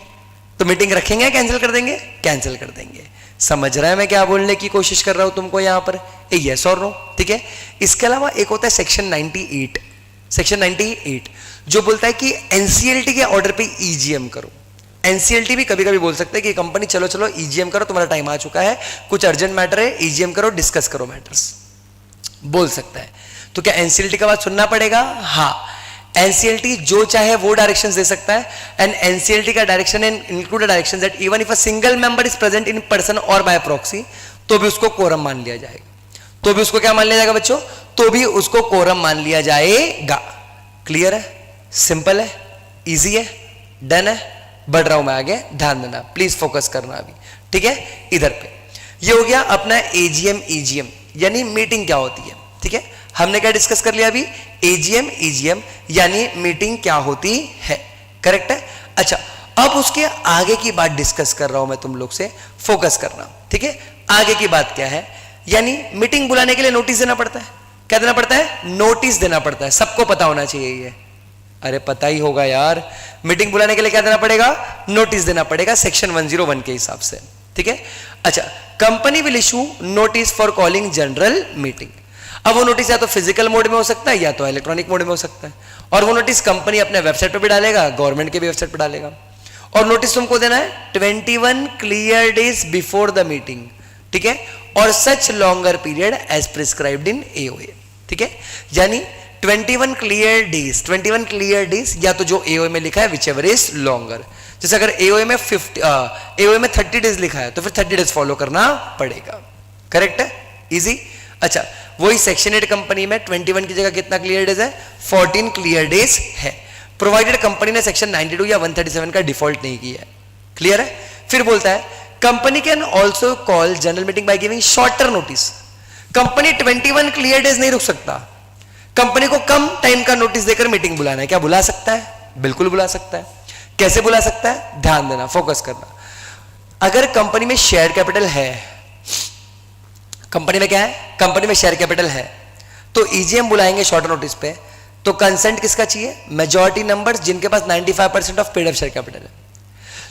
तो मीटिंग रखेंगे, कैंसिल कर देंगे? कैंसिल कर देंगे। समझ रहा है मैं क्या बोलने की कोशिश कर रहा हूं तुमको यहां पर? यस और नो। ठीक है। इसके अलावा एक होता है सेक्शन 98, सेक्शन 98 जो बोलता है कि एनसीएलटी के ऑर्डर पे ईजीएम करो। एनसीएलटी भी कभी कभी बोल सकते हैं कि कंपनी चलो चलो ईजीएम करो, तुम्हारा टाइम आ चुका है, कुछ अर्जेंट मैटर है, ईजीएम करो, डिस्कस करो मैटर्स, बोल सकता है। तो क्या एनसीएलटी का बात सुनना पड़ेगा? हाँ, एनसीएलटी जो चाहे वो डायरेक्शंस दे सकता है, एंड एनसीएलटी का direction include direction that even if a single member is present in person और बाय प्रॉक्सी, तो भी उसको कोरम मान लिया जाएगा। तो भी उसको क्या मान लिया जाएगा बच्चों? तो भी उसको कोरम मान लिया जाएगा। क्लियर है, सिंपल है, इजी है, डन है। बढ़ रहा हूं मैं आगे, ध्यान देना, प्लीज फोकस करना अभी। ठीक है, इधर पे ये हो गया अपना एजीएम ईजीएम, यानी मीटिंग क्या होती है। ठीक है, हमने क्या डिस्कस कर लिया अभी? एजीएम ईजीएम यानी मीटिंग क्या होती है। करेक्ट है। अच्छा, अब उसके आगे की बात डिस्कस कर रहा हूं मैं तुम लोग से, फोकस करना। ठीक है, आगे की बात क्या है? यानी मीटिंग बुलाने के लिए नोटिस देना पड़ता है। क्या देना पड़ता है? नोटिस देना पड़ता है। सबको पता होना चाहिए ये, अरे पता ही होगा यार। मीटिंग बुलाने के लिए क्या देना पड़ेगा? नोटिस देना पड़ेगा, सेक्शन 101 के हिसाब से। ठीक है। अच्छा, company will issue notice for calling general meeting. अब वो नोटिस या तो फिजिकल मोड में हो सकता है या तो इलेक्ट्रॉनिक मोड में हो सकता है, और वो नोटिस कंपनी अपने वेबसाइट पर भी डालेगा, गवर्नमेंट के भी वेबसाइट पर डालेगा। और नोटिस तुमको देना है 21 clear days before the meeting. ठीक है, और such longer period as prescribed in AOA. ठीक है, यानी 21 क्लियर डेज, 21 क्लियर डेज, या तो जो एओए में लिखा है विच एवर इज लॉन्गर। जैसे अगर एओए में 30 डेज लिखा है तो फिर 30 डेज फॉलो करना पड़ेगा। करेक्ट है, इजी। अच्छा, वही सेक्शन 8 कंपनी में 21 की जगह कितना क्लियर डेज है? 14 क्लियर डेज है, प्रोवाइडेड कंपनी ने सेक्शन 92 या 137 का डिफॉल्ट नहीं किया है। क्लियर है। फिर बोलता है company can also call general meeting by giving shorter notice. Company 21 clear days नहीं रुक सकता, कंपनी को कम टाइम का नोटिस देकर मीटिंग बुलाना है। क्या बुला सकता है? बिल्कुल बुला सकता है। कैसे बुला सकता है? ध्यान देना, फोकस करना। अगर कंपनी में शेयर कैपिटल है, कंपनी में क्या है? कंपनी में शेयर कैपिटल है, तो ईजीएम बुलाएंगे शॉर्ट नोटिस पे, तो कंसेंट किसका चाहिए? मेजॉरिटी नंबर्स जिनके पास 95% of paid up share capital है।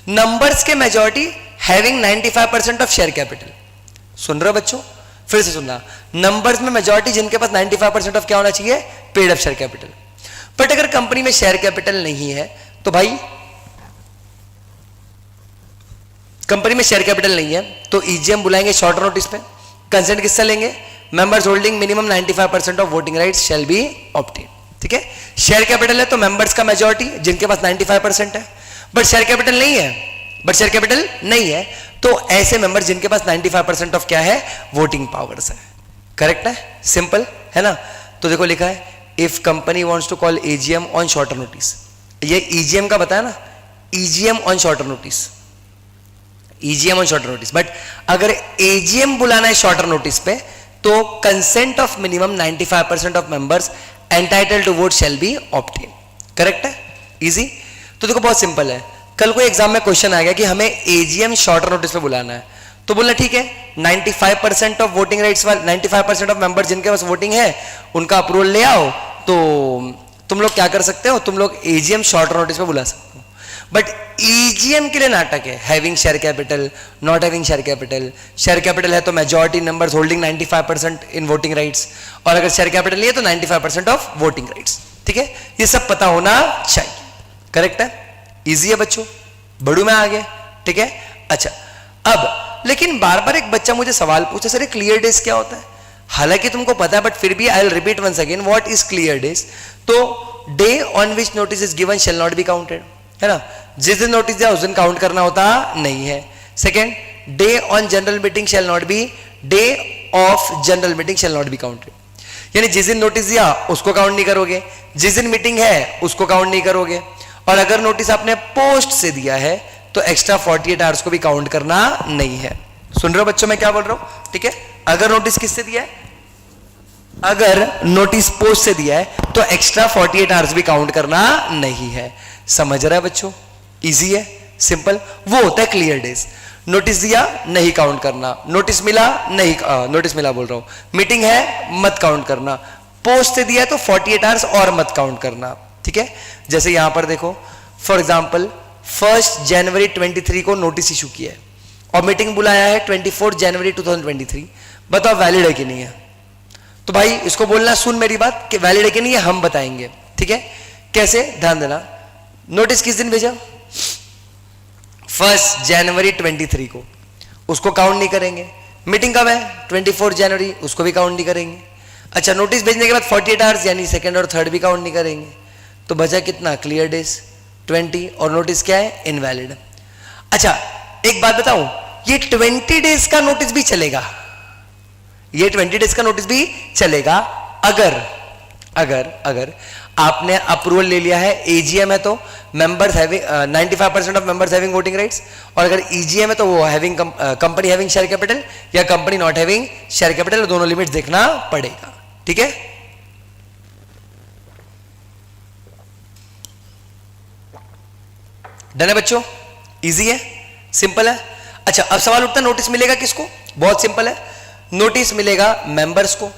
नंबर्स के majority having 95% of share capital. सुन रहे हो बच्चों? फिर से सुनना, नंबर्स में मेजॉरिटी जिनके पास 95% ऑफ क्या होना चाहिए? Paid up share capital. But अगर कंपनी में शेयर कैपिटल नहीं है तो भाई, कंपनी में शेयर कैपिटल नहीं है तो ईजीएम बुलाएंगे शॉर्ट नोटिस पे। कंसेंट किससे लेंगे? Members holding minimum 95% of voting rights shell be obtain. ठीक है, शेयर कैपिटल है तो मेंबर्स का मेजॉरिटी जिनके पास 95% है, बट शेयर कैपिटल नहीं है, बट शेयर कैपिटल नहीं है तो ऐसे मेंबर्स जिनके पास 95% ऑफ क्या है? वोटिंग पावर्स है। करेक्ट है, सिंपल है ना। तो देखो लिखा है if company wants to call AGM on shorter notice, ये ईजीएम का बताया ना, EGM on shorter notice, EGM on shorter notice. But अगर एजीएम बुलाना है शॉर्टर नोटिस पे तो consent of minimum 95% of members entitled to vote shall be obtain. Correct है, इजी। तो देखो बहुत सिंपल है, कल को एग्जाम में क्वेश्चन आ गया कि हमें एजीएम शॉर्टर नोटिस पे बुलाना है, तो बोलना ठीक है 95% ऑफ वोटिंग राइट्स वाले 95% ऑफ मेंबर्स जिनके पास वोटिंग है उनका अप्रूवल ले आओ, तो तुम लोग क्या कर सकते हो, तुम लोग एजीएम शॉर्टर नोटिस पे बुला सकते हो। बट ईजीएम के लिए नाटक है, having share capital, not having share capital. Share capital है तो majority numbers holding 95% in voting rights, और अगर शेयर कैपिटल नहीं है तो 95% ऑफ वोटिंग राइट्स। ठीक है, ये सब पता होना चाहिए। करेक्ट है, इजी है बच्चों, बढ़ू मैं आगे। ठीक है, अच्छा अब लेकिन बार बार एक बच्चा मुझे सवाल पूछे, सर क्लियर डेज क्या होता है? हालांकि तुमको पता है बट फिर भी I will repeat once again, what is clear days? तो day on which notice is given shall not be counted, है ना, जिस दिन नोटिस दिया उस दिन काउंट करना होता नहीं है। Second, day on general meeting shell not B, day of general meeting shell not be counted, यानी जिस दिन नोटिस दिया उसको काउंट नहीं करोगे, जिस दिन मीटिंग है उसको काउंट नहीं करोगे, और अगर नोटिस आपने पोस्ट से दिया है तो एक्स्ट्रा 48 आवर्स को भी काउंट करना नहीं है। सुन रहे हो बच्चों मैं क्या बोल रहा हूं? ठीक है, अगर नोटिस किससे दिया है, अगर नोटिस पोस्ट से दिया है तो एक्स्ट्रा 48 आवर्स भी काउंट करना नहीं है। समझ रहा है बच्चों? इजी है, सिंपल। वो होता है क्लियर डेज। नोटिस दिया नहीं काउंट करना, नोटिस मिला नहीं, नोटिस मिला बोल रहा हूं, मीटिंग है मत काउंट करना, पोस्ट से दिया तो 48 आवर्स और मत काउंट करना। ठीक है, जैसे यहां पर देखो फॉर एग्जांपल 1 जनवरी 23 को नोटिस इशू किया है और मीटिंग बुलाया है 24 जनवरी 2023, बताओ वैलिड है कि नहीं है? तो भाई इसको बोलना, सुन मेरी बात, कि वैलिड है कि नहीं है हम बताएंगे। ठीक है, कैसे, ध्यान देना। नोटिस किस दिन भेजा? 1 जनवरी 23 को, उसको काउंट नहीं करेंगे। मीटिंग कब है? 24 जनवरी, उसको भी काउंट नहीं करेंगे। अच्छा, नोटिस भेजने के बाद 48 आवर्स यानी सेकंड और थर्ड भी काउंट नहीं करेंगे, तो बचा कितना? क्लियर डेज 20, और नोटिस क्या है? इनवैलिड। अच्छा एक बात बताऊं, ये 20 डेज का नोटिस भी चलेगा, ये 20 डेज का नोटिस भी चलेगा अगर अगर अगर आपने अप्रूवल ले लिया है, एजीएम है तो members having 95% of members having voting rights, और अगर ईजीएम है तो वो having company having share capital या company not having share capital, दोनों लिमिट्स देखना पड़ेगा। ठीक है, डन है बच्चों? इजी है, सिंपल है। अच्छा अब सवाल उठता है नोटिस मिलेगा किसको? बहुत सिंपल है, नोटिस मिलेगा मेंबर्स को।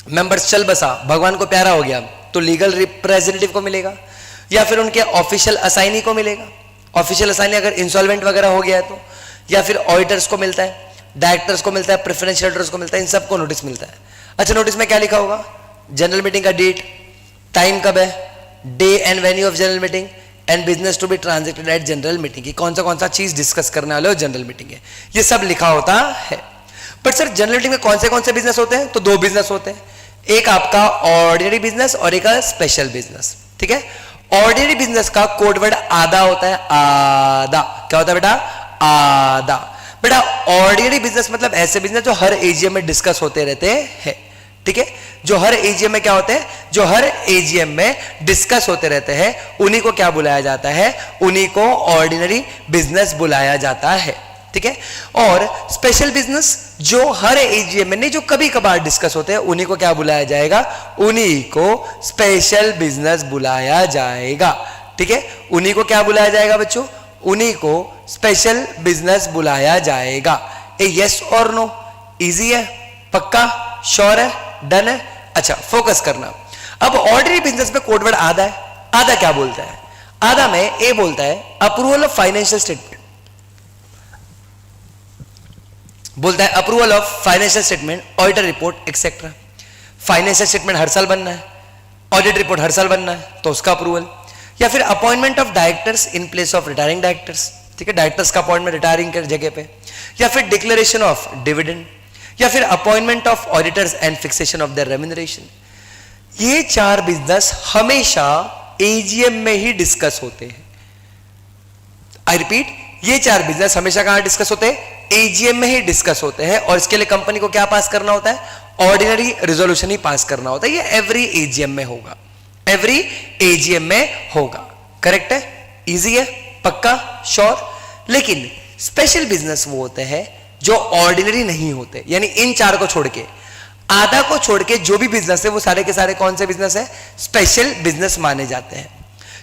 मेंबर्स चल बसा, भगवान को प्यारा हो गया तो लीगल रिप्रेजेंटेटिव को मिलेगा, या फिर उनके ऑफिशियल असाइनी को मिलेगा। ऑफिशियल असाइनी अगर इंसॉल्वेंट वगैरह हो गया है तो, या फिर ऑडिटर्स को मिलता है, डायरेक्टर्स को मिलता है, प्रेफरेंस होल्डर्स को मिलता है, इन सबको नोटिस मिलता है। अच्छा नोटिस में क्या लिखा होगा? जनरल मीटिंग का डेट, टाइम कब है, day and venue of general meeting, and business to be transacted at general meeting, की कौन सा चीज डिस्कस करने वाले हो जनरल मीटिंग है, ये सब लिखा होता है। बट सर जनरल मीटिंग में कौन से बिजनेस होते हैं? तो 2 बिजनेस होते हैं, एक आपका ऑर्डिनरी बिजनेस और एक स्पेशल बिजनेस। ठीक है, ऑर्डिनरी बिजनेस का कोड वर्ड आधा होता है, आधा। क्या होता है बेटा? आधा। बेटा ऑर्डिनरी बिजनेस मतलब ऐसे बिजनेस जो हर एजीएम में डिस्कस होते रहते हैं। ठीक है, जो हर एजीएम में क्या होते हैं, जो हर एजीएम में डिस्कस होते रहते हैं, उन्हीं को क्या बुलाया जाता है? उन्हीं को ऑर्डिनरी बिजनेस बुलाया जाता है। ठीक है, और स्पेशल बिजनेस जो हर एजीएम में नहीं, जो कभी कभार डिस्कस होते हैं, उन्हीं को क्या बुलाया जाएगा? उन्हीं को स्पेशल बिजनेस बुलाया जाएगा। ठीक है, उन्हीं को क्या बुलाया जाएगा बच्चों? उन्हीं को स्पेशल बिजनेस बुलाया जाएगा। ए यस और नो? इजी है, पक्का, श्योर है, डन है। अच्छा फोकस करना। अब ऑर्डिनरी बिजनेस में कोडवर्ड आधा है, आधा क्या बोलता है? आधा में ए बोलता है अप्रूवल ऑफ फाइनेंशियल स्टेटमेंट, बोलता है approval of financial statement, auditor report etcetera. Financial statement हर साल बनना है, ऑडिट रिपोर्ट हर साल बनना है, तो उसका अप्रूवल। या फिर appointment of directors in place of retiring directors, ठीक है, डायरेक्टर्स का अपॉइंटमेंट रिटायरिंग के जगह पे, या फिर डिक्लेरेशन ऑफ डिविडेंड, या फिर appointment of auditors and fixation of their remuneration. ये 4 बिजनेस हमेशा एजीएम में ही डिस्कस होते हैं। आई रिपीट, ये 4 बिजनेस हमेशा कहां डिस्कस होते हैं? एजीएम में ही डिस्कस होते हैं, और इसके लिए कंपनी को क्या पास करना होता है? ऑर्डिनरी रेजोल्यूशन ही पास करना होता है। ये एवरी एजीएम में होगा, एवरी एजीएम में होगा। करेक्ट है, इजी है, पक्का, श्योर। लेकिन स्पेशल बिजनेस वो होते हैं जो ऑर्डिनरी नहीं होते, यानी इन चार को छोड़ के, आधा को छोड़ के जो भी बिजनेस है वो सारे के सारे कौन से बिजनेस है? स्पेशल बिजनेस माने जाते हैं।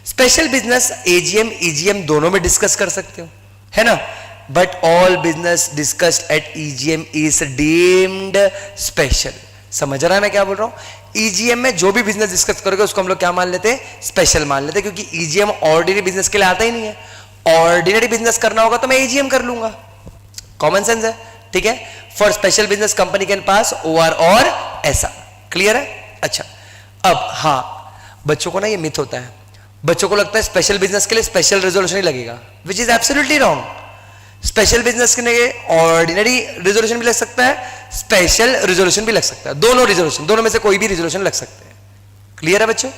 स्पेशल बिजनेस एजीएम ईजीएम दोनों में डिस्कस कर सकते हो, है ना, but all business discussed at EGM is deemed special. समझ रहा है मैं क्या बोल रहा हूं? ईजीएम में जो भी बिजनेस डिस्कस करोगे उसको हम लोग क्या मान लेते हैं? स्पेशल मान लेते हैं, क्योंकि ईजीएम ऑर्डिनरी बिजनेस के लिए आता ही नहीं है। ऑर्डिनरी बिजनेस करना होगा तो मैं ईजीएम कर लूंगा, कॉमन सेंस है, ठीक है। For special business company can pass OR और ऐसा, क्लियर है? अच्छा, अब हाँ, बच्चों को ना ये मिथ होता है, बच्चों को लगता है स्पेशल बिजनेस के लिए स्पेशल रेजोल्यूशन ही लगेगा, which is absolutely wrong. Special business के लिए ऑर्डिनरी रेजोल्यूशन भी लग सकता है, स्पेशल रेजोल्यूशन भी लग सकता है, दोनों रेजोल्यूशन, दोनों में से कोई भी रेजोल्यूशन लग सकते हैं। क्लियर है बच्चों?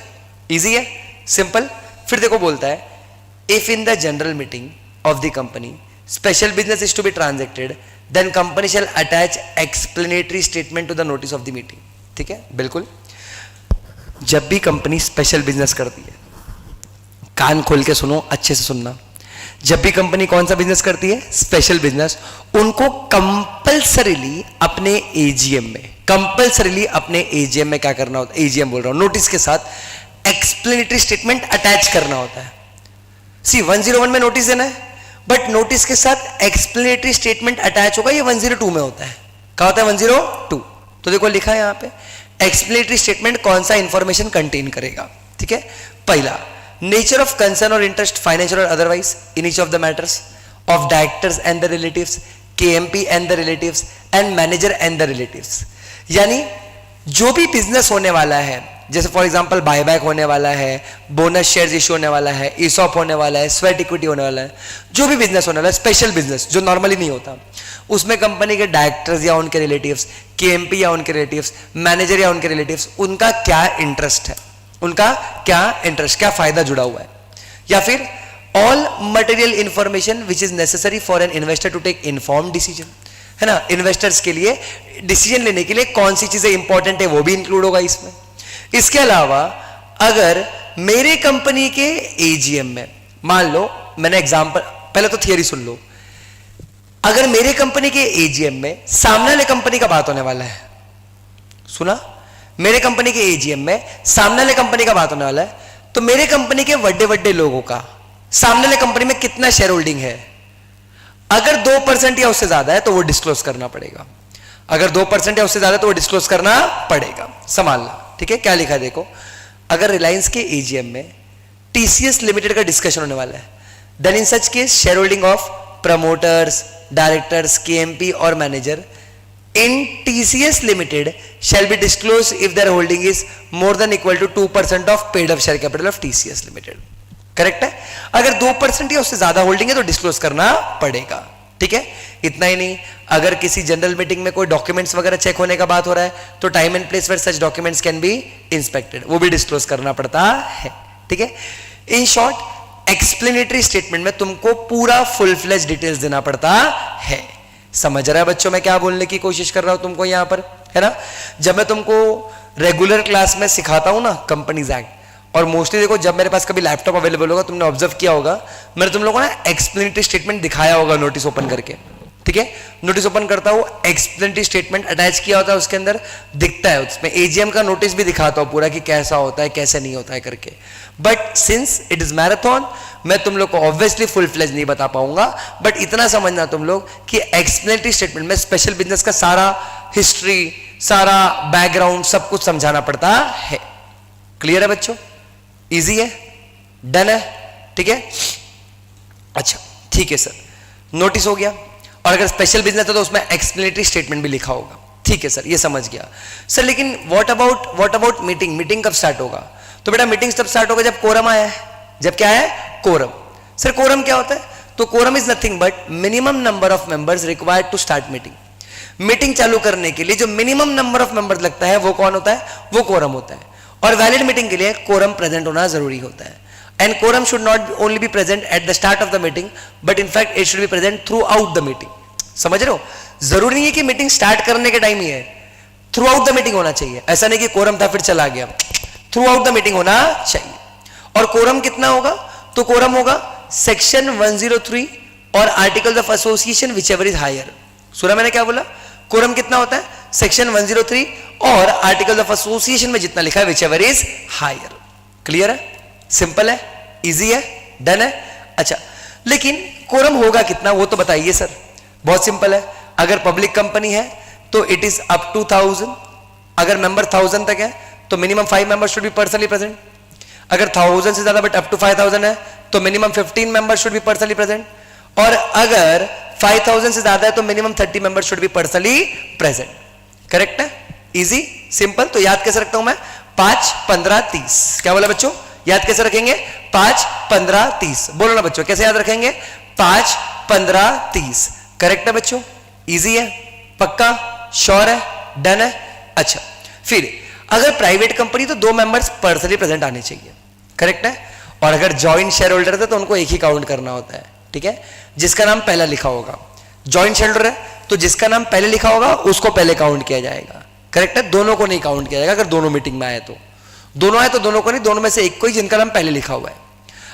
इजी है, सिंपल। फिर देखो बोलता है, if in the general meeting of the company special business is to be transacted then company shall attach explanatory statement to the notice of the meeting. ठीक है, बिल्कुल। जब भी कंपनी स्पेशल बिजनेस करती है, कान खोल के सुनो, अच्छे से सुनना, जब भी कंपनी कौन सा बिजनेस करती है? स्पेशल बिजनेस, उनको कंपल्सरीली अपने एजीएम में, कंपल्सरीली अपने एजीएम में क्या करना होता है? एजीएम बोल रहा हूं, नोटिस के साथ एक्सप्लेनेटरी स्टेटमेंट अटैच करना होता है। सी 101 में नोटिस देना है, बट नोटिस के साथ एक्सप्लेनेटरी स्टेटमेंट अटैच होगा, ये 102 में होता है। क्या होता है? 102। तो देखो लिखा है यहां पे, एक्सप्लेनेटरी स्टेटमेंट कौन सा इंफॉर्मेशन कंटेन करेगा। ठीक है, पहला, नेचर ऑफ कंसर्न और इंटरेस्ट, फाइनेंशियल और otherwise, in each of the matters of directors and the relatives, KMP and the relatives and manager and the relatives. यानी जो भी बिजनेस होने वाला है, जैसे फॉर एग्जांपल बायबैक होने वाला है, बोनस शेयर्स इश्यू होने वाला है, ईसॉप होने वाला है, स्वेट इक्विटी होने वाला है, जो भी बिजनेस होने वाला है, स्पेशल बिजनेस जो नॉर्मली नहीं होता, उसमें कंपनी के डायरेक्टर्स या उनके रिलेटिव्स, केएमपी या उनके रिलेटिव्स, मैनेजर या उनके रिलेटिव्स, उनका क्या इंटरेस्ट है, उनका क्या इंटरेस्ट, क्या फायदा जुड़ा हुआ है। या फिर all material information which is necessary for an investor to take inform decision, है ना, इन्वेस्टर्स के लिए डिसीजन लेने के लिए कौन सी चीजें इंपॉर्टेंट है वो भी इंक्लूड होगा इसमें। इसके अलावा अगर मेरे कंपनी के एजीएम में, मान लो मैंने एग्जांपल, पहले तो थियरी सुन लो, अगर मेरे कंपनी के एजीएम में सामने वाले कंपनी का बात होने वाला है, सुना, मेरे कंपनी के एजीएम में सामने वाले कंपनी का बात होने वाला है, तो मेरे कंपनी के बड़े बड़े लोगों का सामने वाले कंपनी में कितना शेयर होल्डिंग है, अगर 2% या उससे ज्यादा है तो वो डिस्क्लोज करना पड़ेगा। अगर 2% या उससे ज्यादा तो वो डिस्क्लोज करना पड़ेगा, संभालना। ठीक है, क्या लिखा है देखो, अगर रिलायंस के एजीएम में टीसीएस लिमिटेड का डिस्कशन होने वाला है, then in such case share holding of promoters, directors, KMP और manager in TCS limited shall be disclosed if their holding is more than equal to 2% of paid up share capital of TCS Limited. Correct है? अगर 2% या उससे ज्यादा holding है तो disclose करना पड़ेगा। ठीक है, इतना ही नहीं, अगर किसी जनरल मीटिंग में कोई डॉक्यूमेंट्स वगैरह चेक होने का बात हो रहा है तो time and place where such documents can be inspected, वो भी डिस्क्लोज करना पड़ता है। ठीक है, इन शॉर्ट एक्सप्लेनेटरी स्टेटमेंट में तुमको पूरा फुल फ्लेज डिटेल्स देना पड़ता है। समझ रहा है बच्चों मैं क्या बोलने की कोशिश कर रहा हूं तुमको यहां पर, है ना। जब मैं तुमको रेगुलर क्लास में सिखाता हूं ना कंपनीज एक्ट, और मोस्टली देखो जब मेरे पास कभी लैपटॉप अवेलेबल होगा, तुमने ऑब्जर्व किया होगा, मैंने तुम लोगों को ना एक्सप्लेनेटरी स्टेटमेंट दिखाया होगा नोटिस ओपन करके। ठीक है, नोटिस ओपन करता हूं, एक्सप्लेनेटरी स्टेटमेंट अटैच किया होता है, उसके अंदर दिखता है, उसमें एजीएम का नोटिस भी दिखाता हूं पूरा कि कैसा होता है कैसे नहीं होता है करके। But since it is marathon, मैं तुम लोग को ऑब्वियसली फुल फ्लेज नहीं बता पाऊंगा, बट इतना समझना तुम लोग कि एक्सप्लेनेटरी स्टेटमेंट में स्पेशल बिजनेस का सारा हिस्ट्री, सारा बैकग्राउंड, सब कुछ समझाना पड़ता है। क्लियर है बच्चों? इजी है, डन है। ठीक है, अच्छा ठीक है सर, नोटिस हो गया, और अगर स्पेशल बिजनेस है तो उसमें एक्सप्लेनेटरी स्टेटमेंट भी लिखा होगा। ठीक है सर, ये समझ गया सर, लेकिन व्हाट अबाउट मीटिंग, मीटिंग कब स्टार्ट होगा? तो बेटा मीटिंग तब स्टार्ट होगा जब कोरम आया है। जब क्या है? कोरम। सर कोरम क्या होता है? तो quorum is nothing but minimum number of members required to start meeting. Meeting चालू करने के लिए जो मिनिमम नंबर ऑफ मेंबर्स लगता है वो कौन होता है? वो कोरम होता है। और वैलिड मीटिंग के लिए कोरम प्रेजेंट होना जरूरी होता है। And quorum should not only be present at the start of the meeting but in fact it should be present throughout the meeting. समझ रहे हो? जरूरी नहीं है कि मीटिंग स्टार्ट करने के टाइम ही है, थ्रू आउट द मीटिंग होना चाहिए। ऐसा नहीं कि कोरम था फिर चला गया, थ्रू आउट द मीटिंग होना चाहिए। और कोरम कितना होगा? तो कोरम होगा सेक्शन 103 और articles of association whichever is higher. सुना मैंने क्या बोला? कोरम कितना होता है? सेक्शन 103 और आर्टिकल्स ऑफ एसोसिएशन में जितना लिखा है whichever is higher. Clear है? सिंपल है, इजी है, डन है। अच्छा, लेकिन कोरम होगा कितना वो तो बताइए सर। बहुत सिंपल है, अगर पब्लिक कंपनी है तो इट इज अप टू 1000, अगर मेंबर 1000 तक है तो minimum 5 members should be personally present, अगर 1000 से ज्यादा बट अप टू 5000 है तो minimum 15 members should be personally present, और अगर 5000 से ज्यादा है तो minimum 30 members should be personally present. Correct है? Easy, simple. तो याद कैसे रखता हूं मैं? 5, 15, 30। क्या बोला बच्चों? याद कैसे रखेंगे? 5, 15, 30। बोलो ना बच्चों, कैसे याद रखेंगे? 5, 15, 30। करेक्ट है बच्चों? इजी है, पक्का, श्योर है, डन है। अच्छा, फिर अगर प्राइवेट कंपनी तो 2 मेंबर्स पर्सनली प्रेजेंट आने चाहिए। करेक्ट है? और अगर जॉइंट शेयर होल्डर है तो उनको एक ही काउंट करना होता है। ठीक है? जिसका नाम पहला लिखा होगा। जॉइंट शेयर होल्डर है तो जिसका नाम पहले लिखा होगा उसको पहले काउंट किया जाएगा। करेक्ट है? दोनों को नहीं काउंट किया जाएगा। अगर दोनों मीटिंग में आए तो दोनों आए तो दोनों को नहीं, दोनों में से एक को ही जिनका नाम पहले लिखा हुआ है।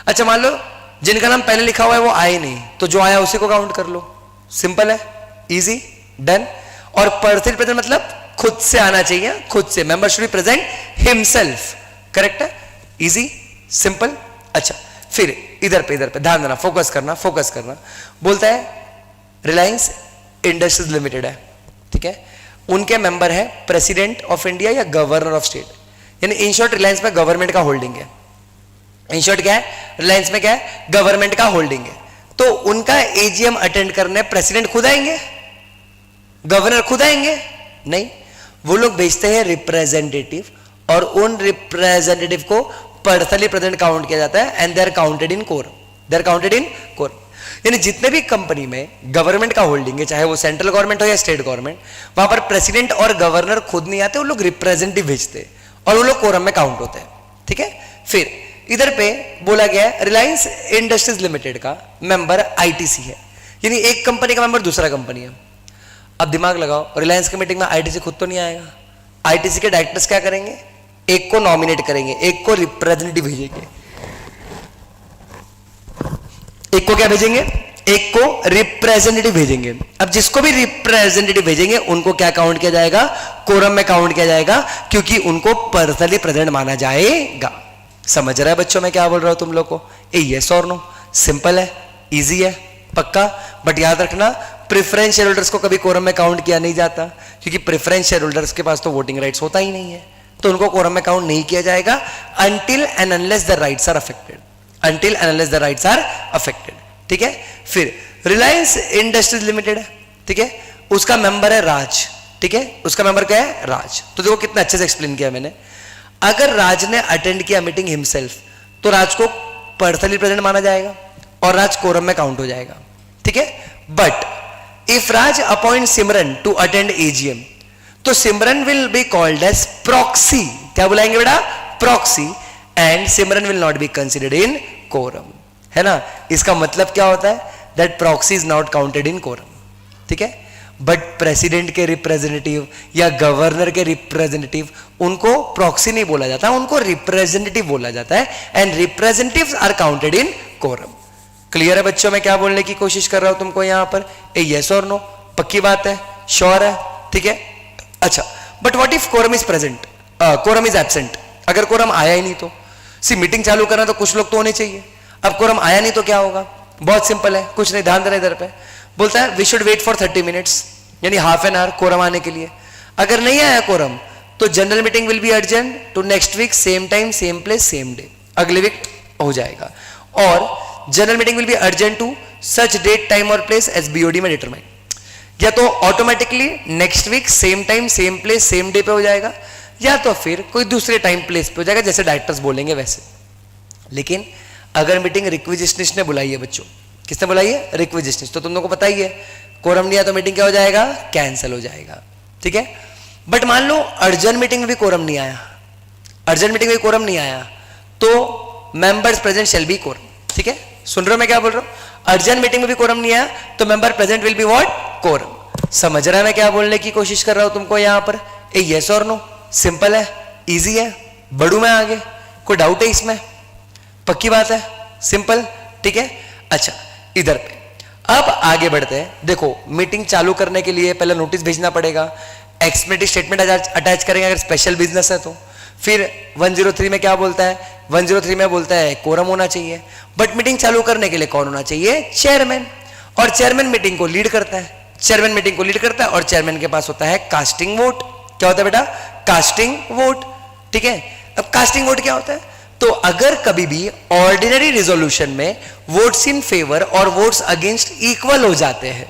अच्छा, मान लो जिनका नाम पहले लिखा हुआ है वो आए नहीं, तो जो आया उसी को काउंट कर लो। सिंपल है, इजी, डन। और पर्सनली प्रेजेंट मतलब खुद से आना चाहिए, खुद से। Member should be present himself. Correct है? Easy, simple. अच्छा, फिर इधर पे ध्यान देना, फोकस करना। बोलता है रिलायंस इंडस्ट्रीज लिमिटेड है, ठीक है? उनके मेंबर है प्रेसिडेंट ऑफ इंडिया या गवर्नर ऑफ स्टेट, यानी इन शॉर्ट रिलायंस में गवर्नमेंट का होल्डिंग है। इन शॉर्ट क्या है? रिलायंस में क्या है? गवर्नमेंट का होल्डिंग है। तो उनका एजीएम अटेंड करने प्रेसिडेंट खुद आएंगे? गवर्नर खुद आएंगे? नहीं, वो लोग भेजते हैं रिप्रेजेंटेटिव, और उन रिप्रेजेंटेटिव को पर्सनली प्रेजेंट काउंट किया जाता है, and they are counted in quorum. यानी जितने भी कंपनी में गवर्नमेंट का होल्डिंग है, चाहे वो सेंट्रल गवर्नमेंट हो या स्टेट गवर्नमेंट, वहां पर प्रेसिडेंट और गवर्नर खुद नहीं आते, वो लोग रिप्रेजेंटेटिव भेजते हैं और वो लोग कोरम में काउंट होते हैं। ठीक है? फिर इधर पे बोला गया है रिलायंस इंडस्ट्रीज लिमिटेड का मेंबर आईटीसी है, यानी एक कंपनी का मेंबर दूसरा कंपनी है। अब दिमाग लगाओ, रिलायंस की मीटिंग में आईटीसी खुद तो नहीं आएगा। आईटीसी के डायरेक्टर्स क्या करेंगे? एक को नॉमिनेट करेंगे, एक को रिप्रेजेंटेटिव भेजेंगे। एक को क्या भेजेंगे? एक को रिप्रेजेंटेटिव भेजेंगे। अब जिसको भी रिप्रेजेंटेटिव भेजेंगे उनको क्या काउंट किया जाएगा? कोरम में काउंट किया जाएगा, क्योंकि उनको पर्सनली प्रेजेंट माना जाएगा। समझ रहा है बच्चों मैं क्या बोल रहा हूं तुम लोग को? यस और नो? सिंपल है, इजी है, पक्का। बट याद रखना, प्रेफरेंस शेयर होल्डर्स को कभी कोरम में काउंट किया नहीं जाता, क्योंकि प्रेफरेंस शेयर होल्डर्स के पास तो वोटिंग राइट्स होता ही नहीं है, तो उनको कोरम में काउंट नहीं किया जाएगा until and unless the rights are affected. ठीक है? फिर रिलायंस इंडस्ट्रीज लिमिटेड है, ठीक है? उसका मेंबर है राज। ठीक है? उसका मेंबर क्या है? राज। तो देखो कितना अच्छे से एक्सप्लेन किया मैंने। अगर राज ने अटेंड किया मीटिंग हिमसेल्फ तो राज को पर्सनली प्रेजेंट माना जाएगा और राज कोरम में काउंट हो जाएगा। ठीक है? But if Raj appoint Simran to attend AGM, तो Simran will be called as proxy. क्या बुलाएंगे बेटा? Proxy. And Simran will not be considered in quorum. है ना? इसका मतलब क्या होता है? That proxy is not counted in quorum. ठीक है? बट प्रेसिडेंट के रिप्रेजेंटेटिव या गवर्नर के रिप्रेजेंटेटिव, उनको प्रॉक्सी नहीं बोला जाता, उनको रिप्रेजेंटेटिव बोला जाता है, and representatives are counted in quorum. Clear है बच्चों मैं क्या बोलने की कोशिश कर रहा हूं तुमको यहां पर? यस और नो? पक्की बात है? श्योर है? ठीक है? अच्छा, but what if quorum is present, quorum is absent? अगर कोरम आया ही नहीं तो मीटिंग चालू करना तो कुछ लोग तो होने चाहिए। अब कोरम आया नहीं तो क्या होगा? बहुत सिंपल है, कुछ नहीं, ध्यान देना इधर पे। बोलता है we should wait for 30 minutes, यानी हाफ एन आवर कोरम आने के लिए। अगर नहीं आया कोरम तो general meeting will be adjourned to next week, same time same place same day, अगले वीक हो जाएगा। और general meeting will be adjourned to such date time और प्लेस एज बीओडी में डिटरमाइन, या तो automatically next week same time same place same day पे हो जाएगा, या तो फिर कोई दूसरे टाइम प्लेस पे हो जाएगा, जैसे डायरेक्टर्स बोलेंगे वैसे। लेकिन अगर मीटिंग रिक्विजिशनिस्ट ने बुलाई है बच्चों, किसने बुलाई है? रिक्विजिशनिस्ट, तो तुम लोगों को पता ही है कोरम नहीं आया तो मीटिंग क्या हो जाएगा? कैंसिल हो जाएगा। ठीक है? बट मान लो अर्जेंट मीटिंग में भी कोरम नहीं आया, अर्जेंट मीटिंग में कोरम नहीं आया तो members present shall be quorum. ठीक है? सुन रहे हो मैं क्या बोल रहा हूं? अर्जेंट मीटिंग में भी कोरम नहीं आया तो member present will be what? Quorum. समझ रहा है मैं क्या बोलने की कोशिश कर रहा हूं तुमको यहां पर? यस और नो? सिंपल है, इजी है, बढ़ू मैं आगे? कोई डाउट है इसमें? पक्की बात है? सिंपल? ठीक है? अच्छा, इधर पे अब आगे बढ़ते हैं। देखो मीटिंग चालू करने के लिए पहले नोटिस भेजना पड़ेगा, एक्सप्लेनेटरी स्टेटमेंट अटैच करेंगे अगर स्पेशल बिजनेस है तो। फिर 103 में क्या बोलता है, 103 में बोलता है कोरम होना चाहिए। बट मीटिंग चालू करने के लिए कौन होना चाहिए, चेयरमैन। और चेयरमैन मीटिंग को लीड करता है, चेयरमैन मीटिंग को लीड करता है और चेयरमैन के पास होता है कास्टिंग वोट। क्या होता है बेटा, कास्टिंग वोट। ठीक है, अब कास्टिंग वोट क्या होता है, तो अगर कभी भी ऑर्डिनरी रिजोल्यूशन में वोट्स इन फेवर और वोट्स अगेंस्ट इक्वल हो जाते हैं,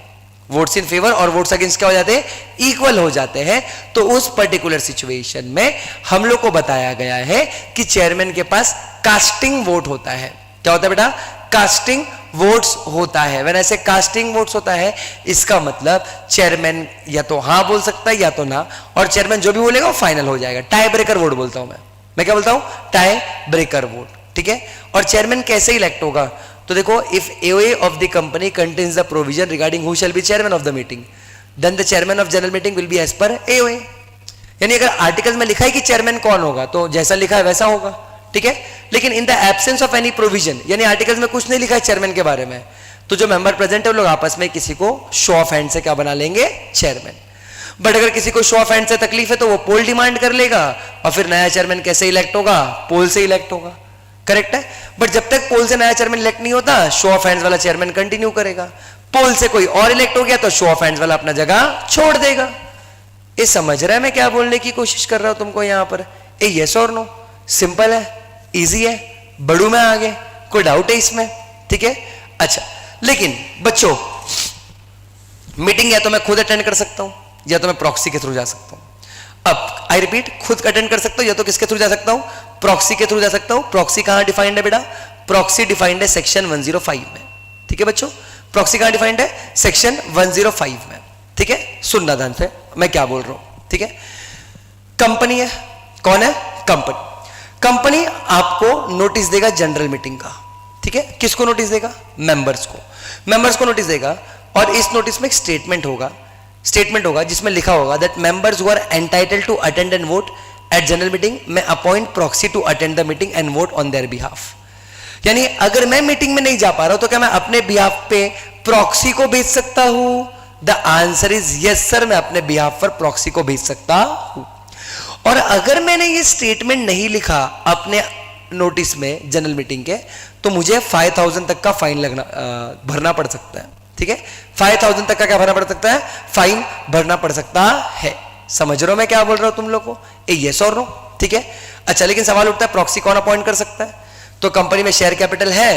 वोट्स इन फेवर और वोट्स अगेंस्ट क्या हो जाते हैं, इक्वल हो जाते हैं, तो उस पर्टिकुलर सिचुएशन में हम लोग को बताया गया है कि चेयरमैन के पास कास्टिंग वोट होता है। क्या होता है बेटा, कास्टिंग वोट्स होता है। व्हेन ऐसे कास्टिंग वोट्स होता है, इसका मतलब चेयरमैन या तो हां बोल सकता है या तो ना, और चेयरमैन जो भी बोलेगा वो फाइनल हो जाएगा। टाई ब्रेकर वोट बोलता हूं मैं क्या बोलता हूं, टाई ब्रेकर वोट। ठीक है, और चेयरमैन कैसे इलेक्ट होगा, तो देखो if AOA of the company contains the provision regarding who shall be chairman of the meeting, then the chairman of general meeting will be as per AOA. यानी अगर article में लिखा है कि चेयरमैन कौन होगा तो जैसा लिखा है वैसा होगा। ठीक है, लेकिन in the absence of any provision, यानी आर्टिकल्स में कुछ नहीं लिखा है चेयरमैन के बारे में, तो जो मेंबर प्रेजेंट है वो लोग आपस में किसी को शो ऑफ हैंड से क्या बना लेंगे, चेयरमैन। बट अगर किसी को शो ऑफ हैंड से तकलीफ है तो वो पोल डिमांड कर लेगा और फिर नया चेयरमैन कैसे इलेक्ट होगा, पोल से इलेक्ट होगा। करेक्ट है, बट जब तक पोल से नया चेयरमैन इलेक्ट नहीं होता, शो ऑफ हैंड्स वाला चेयरमैन कंटिन्यू करेगा। पोल से कोई और इलेक्ट हो गया तो शो ऑफ हैंड्स वाला अपना जगह छोड़ देगा। ये समझ रहा है मैं क्या बोलने की कोशिश कर रहा हूं तुमको यहां पर, ए यस और नो, सिंपल है, इजी है, बड़ू में आगे, कोई डाउट है इसमें। ठीक है, अच्छा लेकिन बच्चों मीटिंग या तो मैं खुद अटेंड कर सकता हूं या तो मैं प्रॉक्सी के थ्रू जा सकता हूं। अब आई रिपीट, खुद अटेंड कर सकता हूं या तो किसके थ्रू जा सकता हूं, प्रॉक्सी के थ्रू जा सकता हूं। प्रॉक्सी कहां डिफाइंड है बेटा, प्रॉक्सी डिफाइंड है सेक्शन 105 में। ठीक है बच्चों, प्रॉक्सी कहां डिफाइंड है, सेक्शन 105 में। ठीक है, सुनना ध्यान से मैं क्या बोल रहा हूं। ठीक है, कंपनी है, कौन है, कंपनी। कंपनी आपको नोटिस देगा जनरल मीटिंग का। ठीक है, किसको नोटिस देगा, मेंबर्स को, मेंबर्स को नोटिस देगा। और इस नोटिस में एक स्टेटमेंट होगा जिसमें लिखा होगा that members who are entitled to attend and vote at general meeting में appoint proxy to attend the meeting and vote on their behalf. यानी अगर मैं मीटिंग में नहीं जा पा रहा हूं तो क्या मैं अपने बिहाफ पे प्रॉक्सी को भेज सकता हूं, the answer is yes sir, मैं अपने बिहाफ पर प्रॉक्सी को भेज सकता हूं। और अगर मैंने ये स्टेटमेंट नहीं लिखा अपने नोटिस में जनरल मीटिंग के, तो मुझे 5000 तक का फाइन भरना पड़ सकता है। ठीक है, 5000 तक का क्या भरना पड़ सकता है, फाइन भरना पड़ सकता है। समझ रहे हो मैं क्या बोल रहा हूं तुम लोग को, ए यस और नो। ठीक है, अच्छा लेकिन सवाल उठता है प्रॉक्सी कौन अपॉइंट कर सकता है, तो कंपनी में शेयर कैपिटल है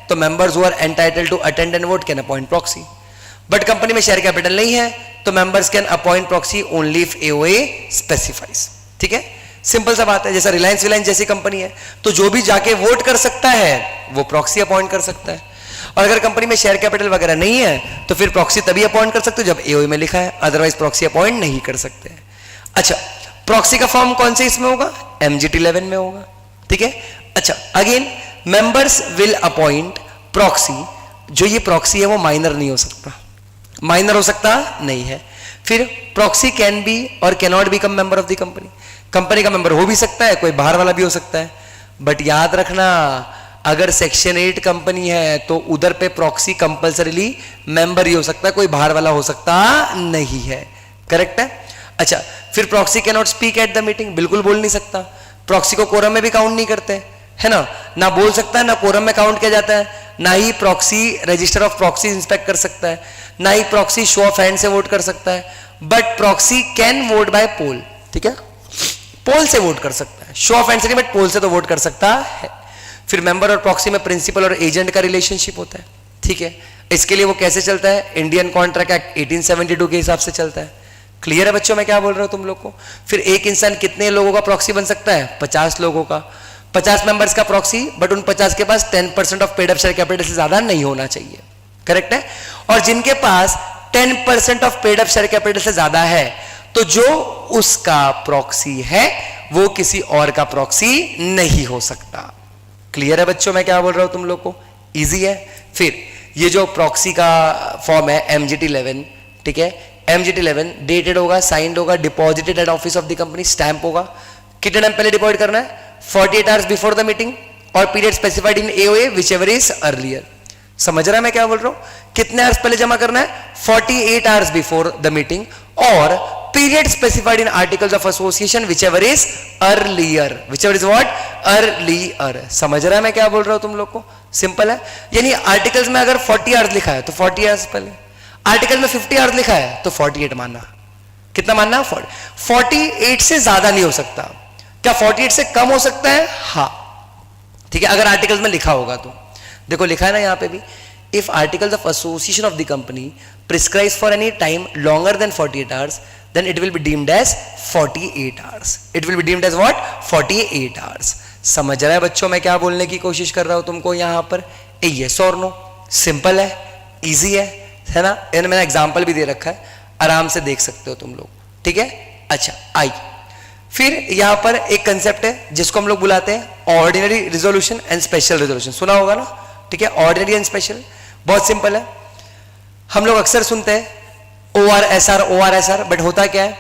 तो members who are entitled to attend and vote can appoint proxy. But company में शेयर कैपिटल नहीं है तो members can appoint proxy only if AOA specifies. ठीक है, सिंपल सा बात है। जैसा रिलायंस जैसी कंपनी है तो जो भी जाके वोट कर सकता है वो प्रॉक्सी अपॉइंट कर सकता है। और अगर कंपनी में शेयर कैपिटल वगैरह नहीं है तो फिर प्रॉक्सी तभी अपॉइंट कर सकते हो जब एओए में लिखा है, अदरवाइज प्रॉक्सी अपॉइंट नहीं कर सकते। अच्छा, प्रॉक्सी का फॉर्म कौन से इसमें होगा, MGT 11 में होगा। ठीक है, अच्छा again members will appoint proxy. जो ये प्रॉक्सी है वो माइनर नहीं हो सकता, माइनर हो सकता नहीं है। फिर प्रॉक्सी कैन बी और can not become member of the company. Company का मेंबर हो भी सकता है, कोई बाहर वाला भी हो सकता है। बट याद रखना अगर सेक्शन 8 कंपनी है तो उधर पे प्रॉक्सी कंपल्सरीली मेंबर ही हो सकता है, कोई बाहर वाला हो सकता नहीं है। करेक्ट है, अच्छा फिर proxy can not speak at the meeting, बिल्कुल बोल नहीं सकता। प्रॉक्सी को कोरम में भी काउंट नहीं करते है ना बोल सकता है, ना कोरम में काउंट किया जाता है, ना ही proxy register of proxy inspect कर सकता है, ना ही प्रॉक्सी शो ऑफ हैंड से वोट कर सकता है। But proxy can vote by poll. ठीक है, पोल से वोट कर सकता है, शो ऑफ हैंड से नहीं बट पोल से तो वोट कर सकता है। फिर मेंबर और प्रॉक्सी में प्रिंसिपल और एजेंट का रिलेशनशिप होता है। ठीक है, इसके लिए वो कैसे चलता है, इंडियन कॉन्ट्रैक्ट एक्ट 1872 के हिसाब से चलता है। क्लियर है बच्चों मैं क्या बोल रहा हूं तुम लोग को। फिर एक इंसान कितने लोगों का प्रॉक्सी बन सकता है, 50 लोगों का, 50 मेंबर्स का प्रॉक्सी, बट उन 50 के पास 10% of paid up share capital से ज्यादा नहीं होना चाहिए। करेक्ट है, और जिनके पास 10% of paid up share capital से ज्यादा है तो जो उसका प्रॉक्सी है वो किसी और का प्रॉक्सी नहीं हो सकता। क्लियर है बच्चों मैं क्या बोल रहा हूं तुम लोग को, इजी है। फिर ये जो प्रॉक्सी का फॉर्म है MGT 11, ठीक है, MGT 11 डेटेड होगा, साइंड होगा, deposited at office of the company, stamp होगा। कितने टाइम पहले डिपॉजिट करना है, 48 आवर्स बिफोर द मीटिंग और period specified in AOA which ever is earlier. समझ रहा है मैं क्या बोल रहा हूं? कितने आवर्स पहले जमा करना है? 48 आवर्स बिफोर द मीटिंग, और period specified in articles of association whichever is earlier, whichever is what? Earlier. समझ रहा है मैं क्या बोल रहा हूं तुम लोग को? सिंपल है। यानी आर्टिकल्स में अगर 40 आवर्स लिखा है तो 40 आवर्स पहले, आर्टिकल में 50 आवर्स लिखा है तो 48 मानना। कितना मानना? 48 से ज्यादा नहीं हो सकता। क्या 48 से कम हो सकता है? हाँ, ठीक है, अगर आर्टिकल्स में लिखा होगा तो। देखो लिखा है ना यहां पे भी, if articles of association of the company prescribes for any time longer than 48 hours, then it will be deemed as 48 hours. It will be deemed as what? 48 hours. समझ रहा है बच्चों मैं क्या बोलने की कोशिश कर रहा हूं तुमको यहां पर? यस और नो, सिंपल है, इजी है ना? मैंने एग्जांपल भी दे रखा है, आराम से देख सकते हो तुम लोग, ठीक है? अच्छा, आई फिर यहां पर एक कंसेप्ट है जिसको हम लोग बुलाते हैं ordinary resolution and special resolution. सुना होगा ना? ठीक है, ऑर्डिनरी एंड स्पेशल बहुत सिंपल है। हम लोग अक्सर सुनते हैं ORSR ORSR, बट होता क्या है?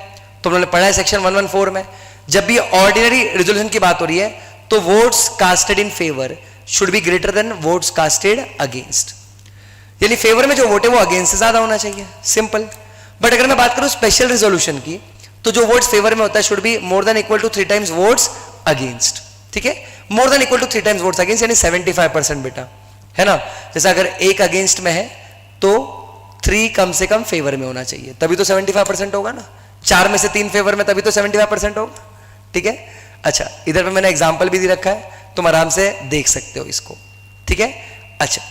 तो हम लोगों ने पढ़ा है सेक्शन 114 में, जब भी ऑर्डिनरी रिजोल्यूशन की बात हो रही है तो votes casted in favour should be greater than votes casted against, यानी फेवर में जो वोट है वो अगेंस्ट से ज्यादा होना चाहिए, सिंपल। बट अगर मैं बात करूं स्पेशल रिजोल्यूशन की, तो जो वोट्स फेवर में होता है should be more than equal to 3 times votes against, ठीक है? More than equal to 3 times votes against, यानी 75% बेटा, है ना? जैसे अगर एक अगेंस्ट में है तो 3 कम से कम फेवर में होना चाहिए, तभी तो 75% होगा ना। 4 में से 3 फेवर में, तभी तो 75% होगा, ठीक है? अच्छा, इधर पे मैंने एग्जांपल भी दे रखा है, तुम आराम से देख सकते हो इसको, ठीक है? अच्छा,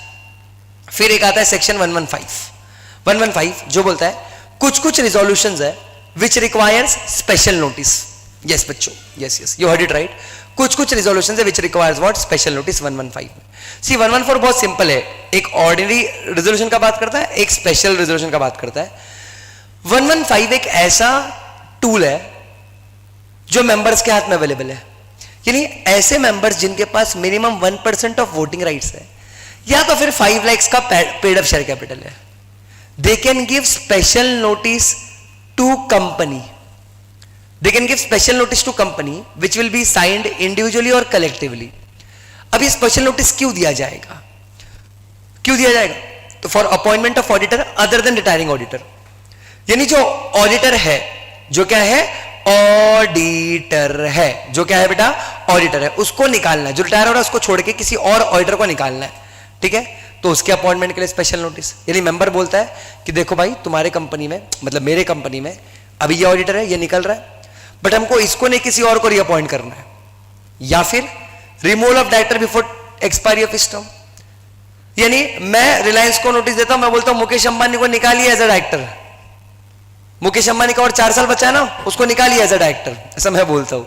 फिर एक आता है सेक्शन 115 जो बोलता है कुछ कुछ रिजोल्यूशंस है which requires special notice. Yes बच्चों, yes you heard it right, कुछ कुछ रिजोल्यूशंस है which requires what? Special notice. 115 में सी 114 बहुत सिंपल है, एक ऑर्डिनरी रिजोल्यूशन का बात करता है, एक स्पेशल रिजोल्यूशन का बात करता है। 115 एक ऐसा टूल है जो मेंबर्स के हाथ में अवेलेबल है, यानी ऐसे मेंबर्स जिनके पास मिनिमम 1% ऑफ वोटिंग राइट्स है, या तो फिर 5 लाख का पेड अप शेयर कैपिटल है, they can give special notice to company, they can give special notice to company which will be signed individually और कलेक्टिवली। अब ये स्पेशल नोटिस क्यों दिया जाएगा? क्यों दिया जाएगा? तो for appointment of auditor other than retiring auditor, यानी जो ऑडिटर है, जो क्या है? ऑडिटर है, जो क्या है बेटा? ऑडिटर है, उसको निकालना है, जो रिटायर हो रहा है उसको छोड़ के किसी और ऑडिटर को निकालना है, ठीक है? तो उसके अपॉइंटमेंट के लिए स्पेशल नोटिस, यानी मेंबर बोलता है कि देखो भाई तुम्हारे कंपनी में, मतलब मेरे कंपनी में अभी ये ऑडिटर है, ये निकल रहा है, बट हमको इसको नहीं किसी और को रीअपॉइंट करना है, या फिर removal of director before expiry of his term, यानी मैं रिलायंस को नोटिस देता हूं, मैं बोलता हूं मुकेश अंबानी को निकालिए as a director, Mukesh Ambani का और 4 साल बचा है ना, उसको निकालिए एज अ डायरेक्टर, ऐसा मैं बोलता हूं,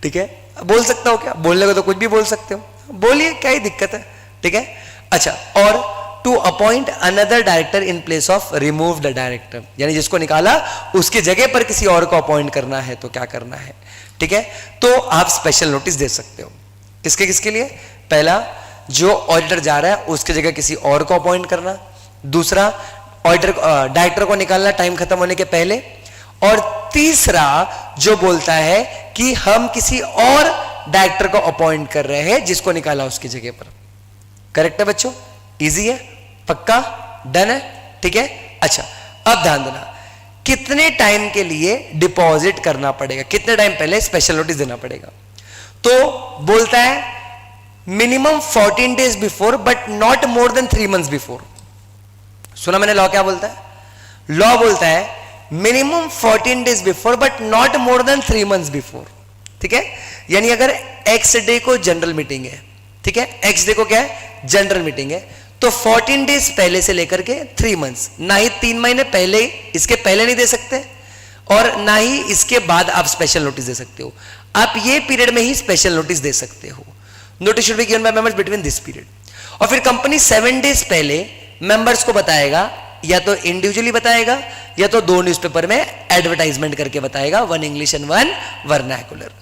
ठीक है? बोल सकता हूं क्या? बोलने को तो कुछ भी बोल सकते हो, बोलिए, क्या ही दिक्कत है, ठीक है? अच्छा, और to appoint another director in place of removed director, यानी जिसको निकाला उसकी जगह पर किसी और को अपॉइंट करना है तो क्या करना है, ठीक है? तो आप स्पेशल नोटिस दे सकते हो, किसके किसके लिए? पहला, जो ऑडिटर जा रहा है उसकी जगह किसी और को अपॉइंट करना, दूसरा ऑडिटर डायरेक्टर को निकालना टाइम खत्म होने के पहले, और तीसरा जो बोलता है कि हम किसी और डायरेक्टर को अपॉइंट कर रहे हैं जिसको निकाला उसकी जगह पर। करेक्ट है बच्चों? इजी है, पक्का, डन है, ठीक है? अच्छा, अब ध्यान देना, कितने टाइम के लिए डिपॉजिट करना पड़ेगा, कितने टाइम पहले स्पेशल नोटिस देना पड़ेगा? तो बोलता है minimum 14 days before but not more than 3 months before. सुना मैंने लॉ क्या बोलता है? लॉ बोलता है minimum 14 days before but not more than 3 months before, ठीक है? यानी अगर एक्स डे को जनरल मीटिंग है, ठीक है, एक्स डे को क्या है? जनरल मीटिंग है, तो 14 डेज पहले से लेकर के 3 मंथ्स, ना ही 3 महीने पहले, इसके पहले नहीं दे सकते, और ना ही इसके बाद आप स्पेशल नोटिस दे सकते हो। आप ये पीरियड में ही स्पेशल नोटिस दे सकते हो। Notice should be given by members between this period. और फिर कंपनी 7 डेज पहले मेंबर्स को बताएगा, या तो इंडिविजुअली बताएगा या तो 2 न्यूज़पेपर में एडवर्टाइजमेंट करके बताएगा, 1 इंग्लिश एंड 1 वर्नाकुलर।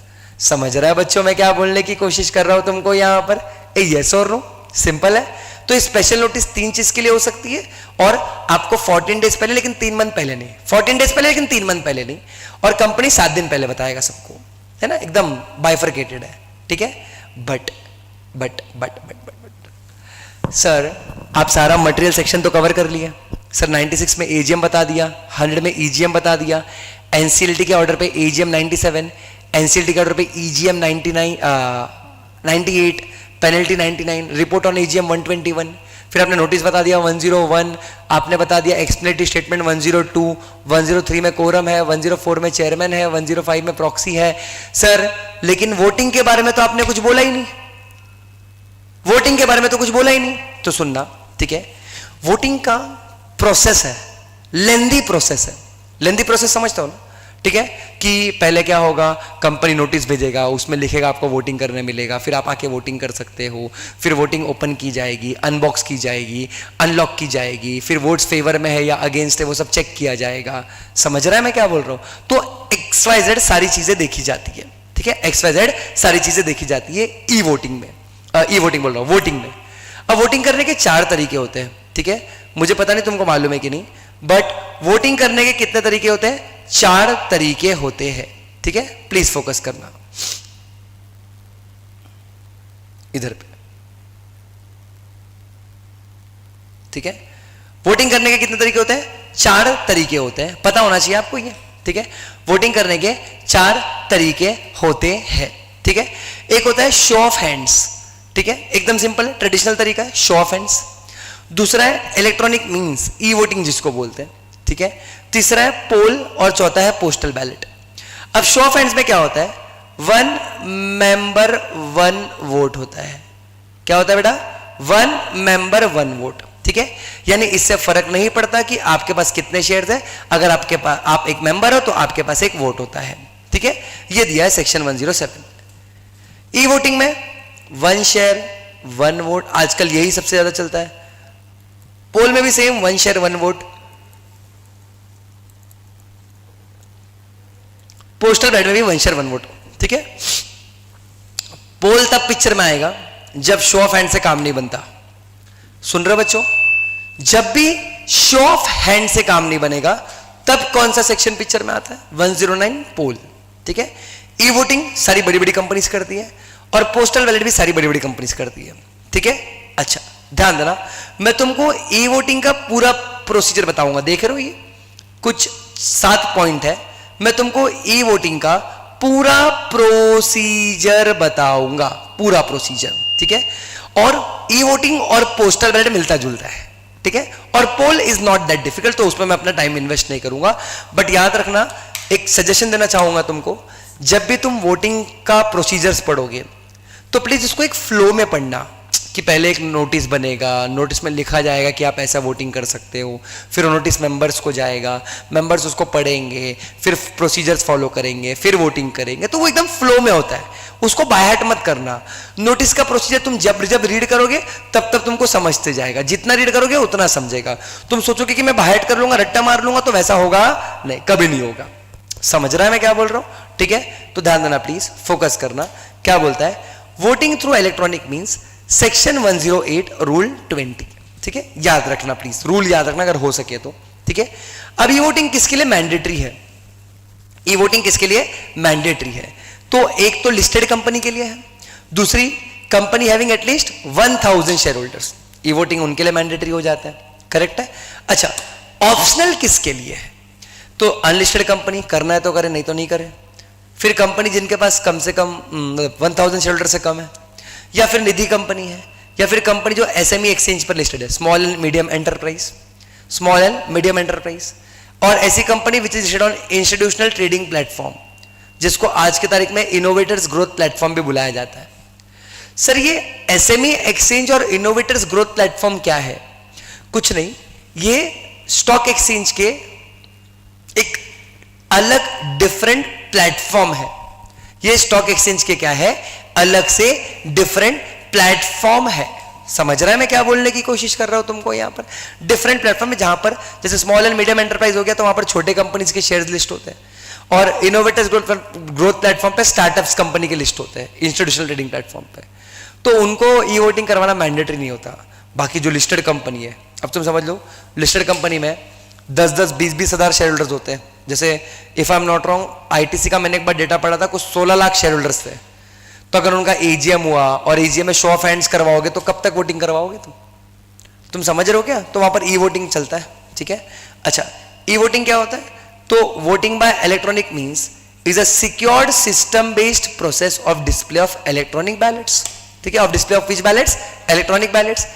समझ रहा है बच्चों मैं क्या बोलने की कोशिश कर रहा हूं तुमको यहां पर? यस और नो, सिंपल है। तो स्पेशल नोटिस 3 चीज के लिए हो सकती है, और आपको 14 डेज पहले लेकिन 3 मंथ पहले नहीं, 14 डेज पहले लेकिन 3 मंथ पहले नहीं, और कंपनी 7 दिन पहले बताएगा सबको, है ना? एकदम बाइफरकेटेड है, ठीक है? बट सर आप सारा मटेरियल सेक्शन तो कवर कर लिया सर, 96 में एजीएम बता दिया, 100 में ईजीएम बता दिया, एनसीएलटी के ऑर्डर पे एजीएम 97, एनसीएलटी के ऑर्डर पे EGM 98, penalty 99, report on AGM 121, फिर आपने नोटिस बता दिया 101, आपने बता दिया एक्सप्लेनेटरी स्टेटमेंट 102, 103 में कोरम है, 104 में चेयरमैन है, 105 में प्रॉक्सी है सर, लेकिन वोटिंग के बारे में तो आपने कुछ बोला ही नहीं, वोटिंग के बारे में तो कुछ बोला ही नहीं। तो सुनना, ठीक है, वोटिंग का प्रोसेस है, लेंदी प्रोसेस है, लेंदी प्रोसेस समझता हो ना, ठीक है, कि पहले क्या होगा, कंपनी नोटिस भेजेगा, उसमें लिखेगा आपको वोटिंग करने मिलेगा, फिर आप आके वोटिंग कर सकते हो, फिर वोटिंग ओपन की जाएगी, अनबॉक्स की जाएगी, अनलॉक की जाएगी, फिर वोट्स फेवर में है या अगेंस्ट है वो सब चेक किया जाएगा। समझ रहा है मैं क्या बोल रहा हूं? तो XYZ सारी चीजें देखी जाती है, ठीक है, XYZ सारी चीजें देखी जाती है ई वोटिंग में, ई वोटिंग बोल रहा हूं, वोटिंग में। अब वोटिंग करने के 4 तरीके होते हैं, ठीक है, मुझे पता नहीं तुमको मालूम है कि नहीं, बट वोटिंग करने के कितने तरीके होते हैं? 4 तरीके होते हैं, ठीक है, प्लीज फोकस करना इधर पे, ठीक है। वोटिंग करने के कितने तरीके होते हैं? 4 तरीके होते हैं, पता होना चाहिए आपको ये, ठीक है। वोटिंग करने के 4 तरीके होते हैं, ठीक है। एक होता है शो ऑफ हैंड्स, ठीक है, एकदम सिंपल है, ट्रेडिशनल तरीका है, शो ऑफ हैंड्स। दूसरा है इलेक्ट्रॉनिक मींस, ई वोटिंग जिसको बोलते हैं, ठीक है। तीसरा है पोल और चौथा है पोस्टल बैलेट। अब शो ऑफ हैंड्स में क्या होता है? 1 मेंबर 1 वोट होता है। क्या होता है बेटा? 1 मेंबर 1 वोट, ठीक है। यानी इससे फर्क नहीं पड़ता कि आपके पास कितने शेयर्स है, अगर आपके पास आप एक मेंबर हो तो आपके पास एक वोट होता है, ठीक है। ये दिया है सेक्शन 107। ई वोटिंग में 1 शेयर 1 वोट, आजकल यही सबसे ज्यादा चलता है। पोल में भी same 1 share 1 vote. Postal ballot में भी 1 शेयर 1 वोट, ठीक है। पोल तब पिक्चर में आएगा जब शो ऑफ हैंड से काम नहीं बनता। सुन रहे बच्चों? जब भी शो ऑफ हैंड से काम नहीं बनेगा तब कौन सा सेक्शन पिक्चर में आता है? 109 पोल, ठीक है। ई वोटिंग सारी बड़ी बड़ी कंपनीज करती है और पोस्टल बैलेट भी सारी बड़ी बड़ी कंपनीज करती है, ठीक है। अच्छा ध्यान देना, मैं तुमको ई वोटिंग का पूरा प्रोसीजर बताऊंगा, देख रहे हो ये कुछ 7 पॉइंट है, मैं तुमको ई वोटिंग का पूरा प्रोसीजर बताऊंगा, पूरा प्रोसीजर, ठीक है। और ई वोटिंग और पोस्टल बैलेट मिलता जुलता है, ठीक है। और pole is not that difficult, तो उसमें मैं अपना टाइम इन्वेस्ट नहीं करूंगा। बट याद रखना, एक सजेशन देना चाहूंगा तुमको, जब भी तुम वोटिंग का प्रोसीजर्स पढ़ोगे तो प्लीज इसको एक फ्लो में पढ़ना, कि पहले एक नोटिस बनेगा, नोटिस में लिखा जाएगा कि आप ऐसा वोटिंग कर सकते हो, फिर नोटिस मेंबर्स को जाएगा, मेंबर्स उसको पढ़ेंगे, फिर प्रोसीजर्स फॉलो करेंगे, फिर वोटिंग करेंगे, तो वो एकदम फ्लो में होता है, उसको बायहार्ट मत करना। नोटिस का प्रोसीजर तुम जब जब रीड करोगे तब तब तुमको समझते जाएगा, जितना रीड करोगे उतना समझेगा। तुम सोचोगे कि मैं बायहार्ट कर लूंगा, रट्टा मार लूंगा, तो वैसा होगा नहीं, कभी नहीं होगा। समझ रहा है मैं क्या बोल रहा हूं? ठीक है, तो ध्यान देना प्लीज, फोकस करना। क्या बोलता है? Voting through electronic means section 108 rule 20, ठीक है, याद रखना प्लीज, रूल याद रखना अगर हो सके तो, ठीक है। अब ई वोटिंग किसके लिए मैंडेटरी है? ई वोटिंग किसके लिए मैंडेटरी है? तो एक तो लिस्टेड कंपनी के लिए है, दूसरी company having at least 1000 share holders, e voting उनके लिए मैंडेटरी हो जाता है, करेक्ट है। अच्छा, ऑप्शनल किसके लिए है? तो अनलिस्टेड कंपनी करना है तो करे, नहीं तो नहीं करे। फिर कंपनी जिनके पास कम से कम 1000 शेयर होल्डर से कम है, या फिर निधि कंपनी है, या फिर कंपनी जो एसएमई एक्सचेंज पर लिस्टेड है, small and medium enterprise, small and medium enterprise, और ऐसी company which is listed on institutional trading platform, जिसको आज की तारीख में इनोवेटर्स ग्रोथ प्लेटफॉर्म भी बुलाया जाता है। सर ये एसएमई एक्सचेंज और इनोवेटर्स ग्रोथ प्लेटफॉर्म क्या है? कुछ नहीं, ये स्टॉक एक्सचेंज के एक अलग डिफरेंट प्लेटफॉर्म है। ये स्टॉक एक्सचेंज के क्या है? अलग से डिफरेंट प्लेटफॉर्म है। समझ रहा है मैं क्या बोलने की कोशिश कर रहा हूं तुमको? यहां पर डिफरेंट प्लेटफॉर्म है, जहां पर जैसे स्मॉल एंड मीडियम एंटरप्राइज हो गया तो वहां पर छोटे कंपनीज के शेयर्स लिस्ट होते हैं, और इनोवेटर्स ग्रोथ प्लेटफॉर्म पे स्टार्टअप्स कंपनी के लिस्ट होते हैं, इंस्टीट्यूशनल ट्रेडिंग प्लेटफॉर्म पे, तो उनको ई वोटिंग करवाना मैंडेटरी नहीं होता। बाकी जो लिस्टेड कंपनी है, अब तुम समझ लो, लिस्टेड कंपनी में 10-10, 20-20 हजार शेयर होल्डर्स होते हैं। जैसे if I am not wrong, ITC का मैंने एक बार डेटा पढ़ा था, कुछ 16 लाख शेयर होल्डर्स थे। तो अगर उनका एजीएम हुआ और एजीएम में शो ऑफ हैंड्स करवाओगे तो कब तक वोटिंग करवाओगे तुम? तुम समझ रहे हो क्या? तो वहां पर ई वोटिंग चलता है, ठीक है। अच्छा, ई वोटिंग क्या होता है? तो voting bye electronic means is a secured system based process of display of electronic ballets, ठीक है, of display of which ballets? Electronic ballets,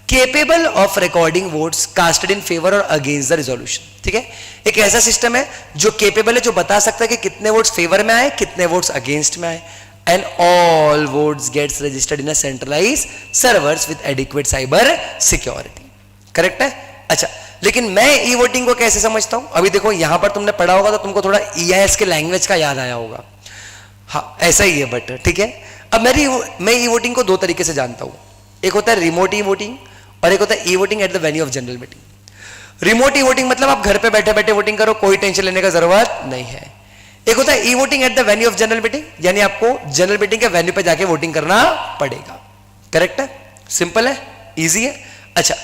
capable of recording votes casted in favour और against the resolution, ठीक है। एक ऐसा system है जो capable है, जो बता सकता है कि कितने वोट्स फेवर में आए, कितने वोट्स अगेंस्ट में आए, and all votes gets registered in a centralised servers with adequate cyber security, correct है। अच्छा, लेकिन मैं ई वोटिंग को कैसे समझता हूं? अभी देखो यहां पर तुमने पढ़ा होगा तो तुमको थोड़ा EIS के लैंग्वेज का याद आया होगा, हाँ ऐसा ही है, बट ठीक है। अब मैं ई वोटिंग को दो तरीके से जानता हूं, एक होता है रिमोट ई वोटिंग और एक होता है e voting at the venue of general meeting. Remote e voting मतलब आप घर पे बैठे बैठे वोटिंग करो, कोई टेंशन लेने का जरूरत नहीं है। एक होता है e voting at the venue of general meeting, यानी आपको जनरल मीटिंग के वेन्यू पे जाके वोटिंग करना पड़ेगा, करेक्ट है, सिंपल है, इजी है। अच्छा,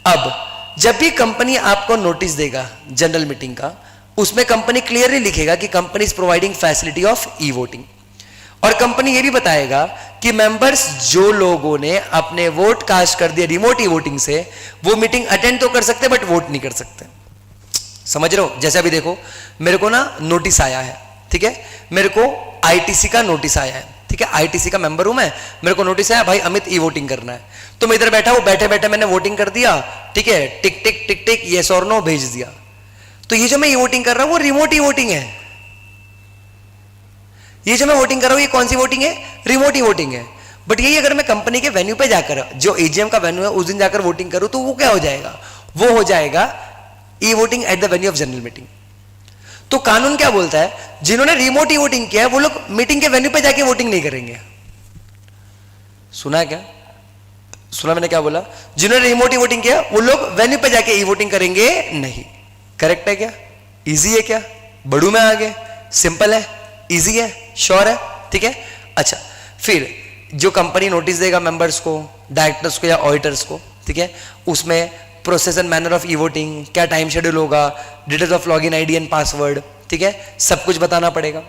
अब जब भी कंपनी आपको नोटिस देगा जनरल मीटिंग का, उसमें कंपनी क्लियरली लिखेगा कि company is providing facility of e voting, और कंपनी ये भी बताएगा कि मेंबर्स जो लोगों ने अपने वोट कास्ट कर दिया रिमोट ई वोटिंग से, वो मीटिंग अटेंड तो कर सकते बट वोट नहीं कर सकते। समझ रहे हो? जैसे अभी देखो मेरे को ना नोटिस आया है, ठीक है, मेरे को ITC का नोटिस आया है, ठीक है, ITC का मेंबर हूं मैं, मेरे को नोटिस आया भाई अमित ई वोटिंग करना है, तो मैं इधर बैठा हूं, बैठे बैठे मैंने वोटिंग कर दिया, ठीक है, टिक टिक टिक टिक यस और नो भेज दिया। तो ये जो मैं ई वोटिंग कर रहा हूं वो रिमोट ई वोटिंग है। ये जो मैं वोटिंग कर रहा हूं ये कौन सी वोटिंग है? रिमोट ई वोटिंग है। बट यही अगर मैं कंपनी के वेन्यू पे जाकर, जो AGM का वेन्यू है उस दिन जाकर वोटिंग करूं, तो वो क्या हो जाएगा? वो हो जाएगा e voting at the venue of general meeting. तो कानून क्या बोलता है? जिन्होंने रिमोट ई वोटिंग किया है वो लोग मीटिंग के वेन्यू पे जाके वोटिंग नहीं करेंगे। सुना है क्या? सुना मैंने क्या बोला? जिन्होंने रिमोट ई वोटिंग किया वो लोग वेन्यू पे जाके ई वोटिंग करेंगे नहीं। करेक्ट है क्या? इजी है क्या? बढ़ू में आगे, सिंपल है, इजी है, श्योर है, ठीक है। अच्छा, फिर जो कंपनी नोटिस देगा मेंबर्स को, डायरेक्टर्स को या ऑडिटर्स को, ठीक है, उसमें process and manner of e voting, क्या टाइम शेड्यूल होगा, details of log n ID and password, ठीक है, सब कुछ बताना पड़ेगा।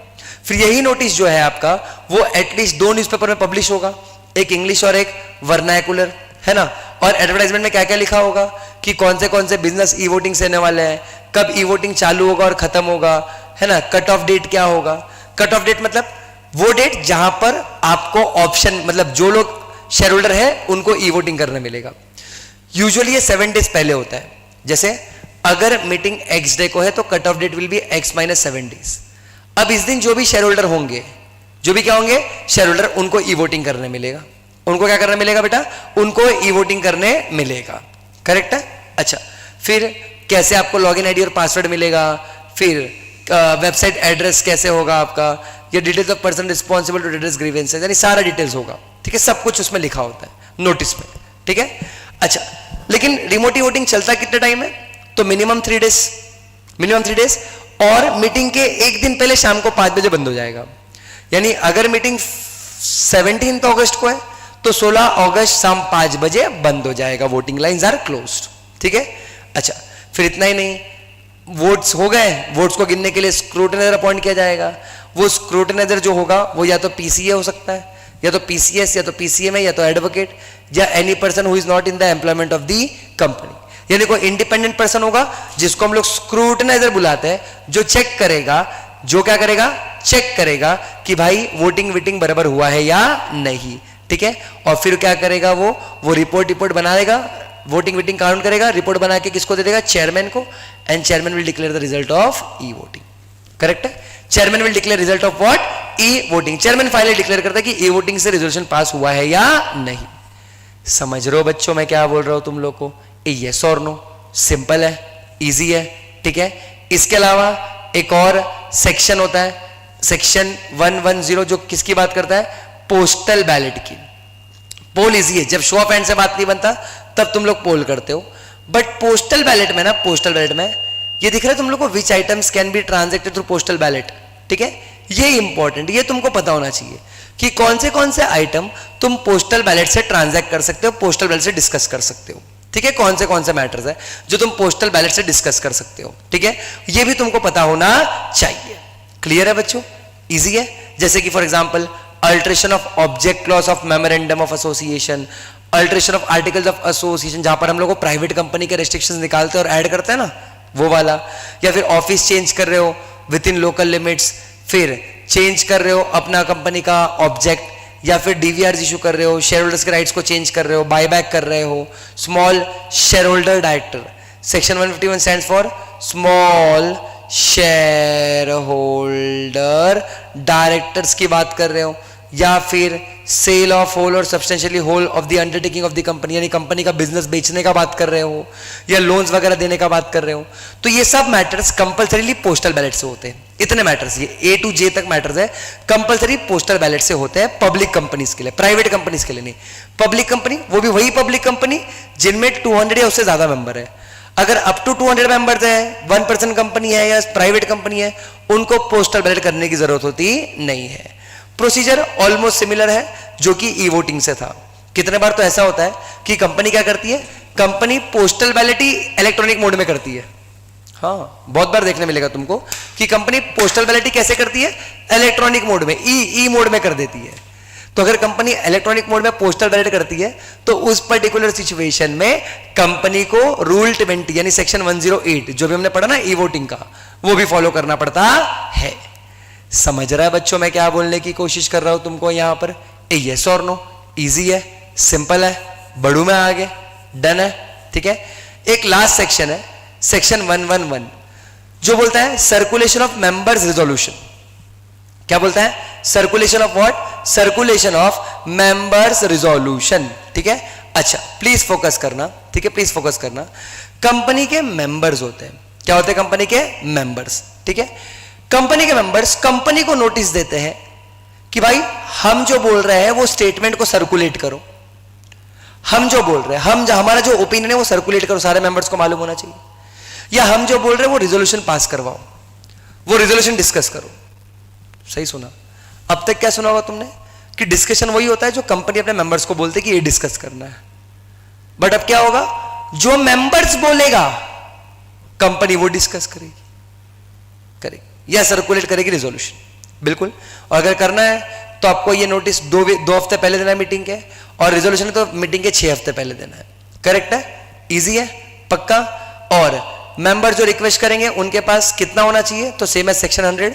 फिर यही नोटिस जो है आपका वो एटलीस्ट 2 न्यूज़पेपर में पब्लिश होगा, एक इंग्लिश और एक वर्नाकुलर, है ना। और एडवर्टाइजमेंट में क्या क्या लिखा होगा कि कौन से बिजनेस ई वोटिंग से होने वाले हैं, कब ई वोटिंग चालू होगा और खत्म होगा, है ना, कट ऑफ डेट क्या होगा। कट ऑफ डेट मतलब वो डेट जहां पर आपको ऑप्शन, मतलब जो लोग शेयर होल्डर है उनको ई वोटिंग करने मिलेगा। यूजुअली ये 7 डेज पहले होता है। जैसे अगर मीटिंग X डे को है तो cut off date will be X - 7 days. अब इस दिन जो भी शेयर होल्डर होंगे, जो भी क्या होंगे शेयर होल्डर, उनको ई वोटिंग करने मिलेगा। उनको क्या करने मिलेगा बेटा? उनको ई वोटिंग करने मिलेगा। करेक्ट है? अच्छा, फिर कैसे आपको लॉगिन ID और पासवर्ड मिलेगा, फिर वेबसाइट एड्रेस कैसे होगा आपका, ये details of person responsible to address grievances, यानी सारा डिटेल्स होगा, ठीक है, सब कुछ उसमें लिखा होता है नोटिस में, ठीक है। अच्छा, लेकिन रिमोट ई वोटिंग चलता कितने टाइम है? तो मिनिमम 3 डेज, मिनिमम 3 डेज, और मीटिंग के एक दिन पहले शाम को 5 बजे बंद हो जाएगा। यानी अगर मीटिंग 17 अगस्त को है तो 16 अगस्त शाम 5 बजे बंद हो जाएगा, वोटिंग लाइन्स आर क्लोज्ड, ठीक है। अच्छा, फिर इतना ही नहीं, वोट्स हो गए, वोट्स को गिनने के लिए स्क्रूटिनाइजर अपॉइंट किया जाएगा। वो स्क्रूटिनाइजर जो होगा वो या तो PCA हो सकता है, या तो PCS, या तो PCMA, या तो एडवोकेट, या any person who is not in the employment of the company. यानी कोई इंडिपेंडेंट पर्सन होगा जिसको हम लोग स्क्रूटिनाइजर बुलाते हैं, जो चेक करेगा, जो क्या करेगा, चेक करेगा कि भाई वोटिंग वीटिंग बराबर हुआ है या नहीं, ठीक है। और फिर क्या करेगा, वो रिपोर्ट बनाएगा, वोटिंग वीटिंग काउंट करेगा, रिपोर्ट बना के किसको दे देगा? चेयरमैन को, and chairman will declare the result of e voting. Correct है? Chairman will declare result of what? E voting. Chairman finally declare करता है कि ई वोटिंग से रिजोल्यूशन पास हुआ है या नहीं। समझ रहे हो बच्चों मैं क्या बोल रहा हूं तुम लोग को? यस और नो, सिंपल है, इजी है, ठीक है। इसके अलावा एक और सेक्शन होता है, सेक्शन 110, जो किसकी बात करता है? पोस्टल बैलेट की। पोल इजी है, जब शो ऑफ हैंड से बात नहीं बनता तब तुम लोग पोल करते हो, बट पोस्टल बैलेट में ना, पोस्टल बैलेट में ये दिख रहा है तुम लोग को, which items can be transacted through postal ballot, ठीक है। ये इंपॉर्टेंट, ये तुमको पता होना चाहिए कि कौन से आइटम तुम पोस्टल बैलेट से ट्रांजैक्ट कर सकते हो, पोस्टल बैलेट से डिस्कस कर सकते हो, ठीक है। कौन से मैटर्स है जो तुम पोस्टल बैलेट से डिस्कस कर सकते हो, ठीक है, ये भी तुमको पता होना चाहिए। क्लियर है बच्चों? इजी है। जैसे कि for example alteration of object clause of memorandum of association, alteration of articles of association, जहां पर हम लोग को प्राइवेट कंपनी के रेस्ट्रिक्शंस निकालते हैं और ऐड करते हैं ना, वो वाला। या फिर ऑफिस चेंज कर रहे हो विद इन लोकल लिमिट्स, फिर चेंज कर रहे हो अपना कंपनी का ऑब्जेक्ट, या फिर डीवीआर इशू कर रहे हो, शेयर होल्डर्स के राइट्स को चेंज कर रहे हो, बायबैक कर रहे हो, small share holder director, section 151 stands for small share holder directors की बात कर रहे हो, या फिर सेल ऑफ होल और substantially whole of the undertaking of the company, यानी कंपनी का बिजनेस बेचने का बात कर रहे हो, या लोन्स वगैरह देने का बात कर रहे हो, तो ये सब मैटर्स कंपलसरीली पोस्टल बैलेट से होते हैं। इतने मैटर्स, ये ए टू जे तक मैटर्स है, कंपलसरी पोस्टल बैलेट से होते हैं पब्लिक कंपनीज के लिए, प्राइवेट कंपनीज के लिए नहीं। पब्लिक कंपनी, वो भी वही पब्लिक कंपनी जिनमें 200 या उससे ज्यादा मेंबर है। अगर अप टू 200 मेंबर्स है, 1% कंपनी है या प्राइवेट कंपनी है, उनको पोस्टल बैलेट करने की जरूरत होती नहीं है। प्रोसीजर ऑलमोस्ट सिमिलर है जो कि ई वोटिंग से था। कितने बार तो ऐसा होता है कि कंपनी क्या करती है, कंपनी पोस्टल बैलेट ही इलेक्ट्रॉनिक मोड में करती है। हाँ, बहुत बार देखने मिलेगा तुमको कि कंपनी पोस्टल बैलेट ही कैसे करती है, इलेक्ट्रॉनिक मोड में, ई मोड में कर देती है। तो अगर कंपनी इलेक्ट्रॉनिक मोड में पोस्टल बैलेट करती है तो उस पर्टिकुलर सिचुएशन में कंपनी को रूल 20 यानी सेक्शन 108 जो भी हमने पढ़ा ना ई वोटिंग का, वो भी फॉलो करना पड़ता है। समझ रहा है बच्चों मैं क्या बोलने की कोशिश कर रहा हूं तुमको यहां पर? यस और नो, इजी है, सिंपल है, बढ़ू में आगे, डन है, ठीक है। एक लास्ट सेक्शन है, सेक्शन 111 जो बोलता है सर्कुलेशन ऑफ मेंबर्स रिजोल्यूशन। क्या बोलता है? Circulation of what? Circulation of members resolution, ठीक है। अच्छा प्लीज फोकस करना, ठीक है, प्लीज फोकस करना। कंपनी के मेंबर्स होते हैं, क्या होते हैं? कंपनी के मेंबर्स, ठीक है। कंपनी के मेंबर्स कंपनी को नोटिस देते हैं कि भाई हम जो बोल रहे हैं वो स्टेटमेंट को सर्कुलेट करो, हम जो बोल रहे हैं, हमारा जो ओपिनियन है वो सर्कुलेट करो, सारे मेंबर्स को मालूम होना चाहिए। या हम जो बोल रहे हैं वो रिजोल्यूशन पास करवाओ, वो रिजोल्यूशन डिस्कस करो। सही सुना? अब तक क्या सुना होगा तुमने कि डिस्कशन वही होता है जो कंपनी अपने मेंबर्स को बोलते कि ये डिस्कस करना है। बट अब क्या होगा, जो मेंबर्स बोलेगा कंपनी वो डिस्कस करेगी या सर्कुलेट करेगी रिजोल्यूशन, बिल्कुल। और अगर करना है तो आपको ये नोटिस 2 हफ्ते पहले देना है मीटिंग के, और रिजोल्यूशन तो मीटिंग के 6 हफ्ते पहले देना है। करेक्ट है? इजी है, पक्का। और मेंबर जो रिक्वेस्ट करेंगे उनके पास कितना होना चाहिए? तो सेम है सेक्शन 100,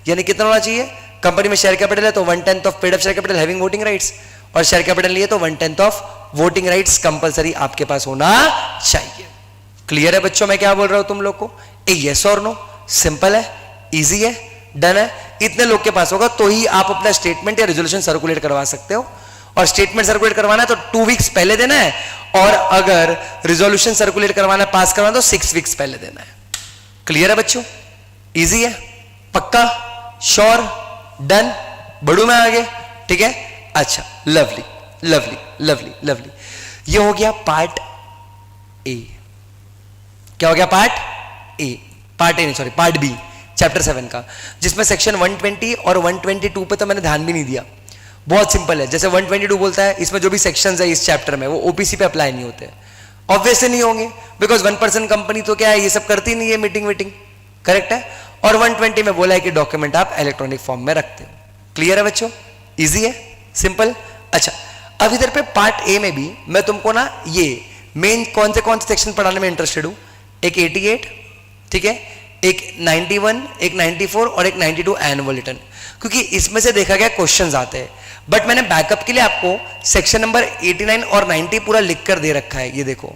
यानी कितना होना चाहिए? कंपनी में शेयर कैपिटल है तो 1/10 of paid up share capital having voting rights, और शेयर कैपिटल नहीं है तो 1/10 ऑफ वोटिंग राइट्स कंपलसरी आपके पास होना चाहिए। क्लियर है बच्चों मैं क्या बोल रहा हूं तुम लोग को? यस और नो, सिंपल है, इजी है, डन है। इतने लोग के पास होगा तो ही आप अपना स्टेटमेंट या रेजोल्यूशन सर्कुलेट करवा सकते हो। और स्टेटमेंट सर्कुलेट करवाना है तो 2 वीक्स पहले देना है, और अगर रिजोल्यूशन सर्कुलेट करवाना पास करवाना तो 6 वीक्स पहले देना है। क्लियर है बच्चों? इजी है, पक्का, श्योर, डन, बढ़ू में आगे, ठीक है। अच्छा, लवली लवली लवली लवली, ये हो गया पार्ट ए। क्या हो गया? पार्ट ए, पार्ट ए नहीं सॉरी, पार्ट बी चैप्टर 7 का, जिसमें सेक्शन 120 और 122 पे तो मैंने ध्यान भी नहीं दिया। बहुत सिंपल है, जैसे 122 बोलता है इसमें जो भी सेक्शंस है इस चैप्टर में वो ओपीसी पे अप्लाई नहीं होते, ऑब्वियसली नहीं होंगे, बिकॉज 1% कंपनी तो क्या है, ये सब करती नहीं है, मीटिंग वीटिंग, करेक्ट है। और 120 में बोला है कि डॉक्यूमेंट आप इलेक्ट्रॉनिक फॉर्म में रखते हो। क्लियर है बच्चों? इजी है, सिंपल। अच्छा, अब इधर पे पार्ट ए में भी मैं तुमको ना ये मेन कौन से सेक्शन पढ़ाने में इंटरेस्टेड हूं। एक 88, ठीक है, एक 91, एक 94 और एक 92 एनुअल रिटर्न, क्योंकि इसमें से देखा गया क्वेश्चंस आते हैं। बट मैंने बैकअप के लिए आपको सेक्शन नंबर 89 और 90 पूरा लिख कर दे रखा है। ये देखो,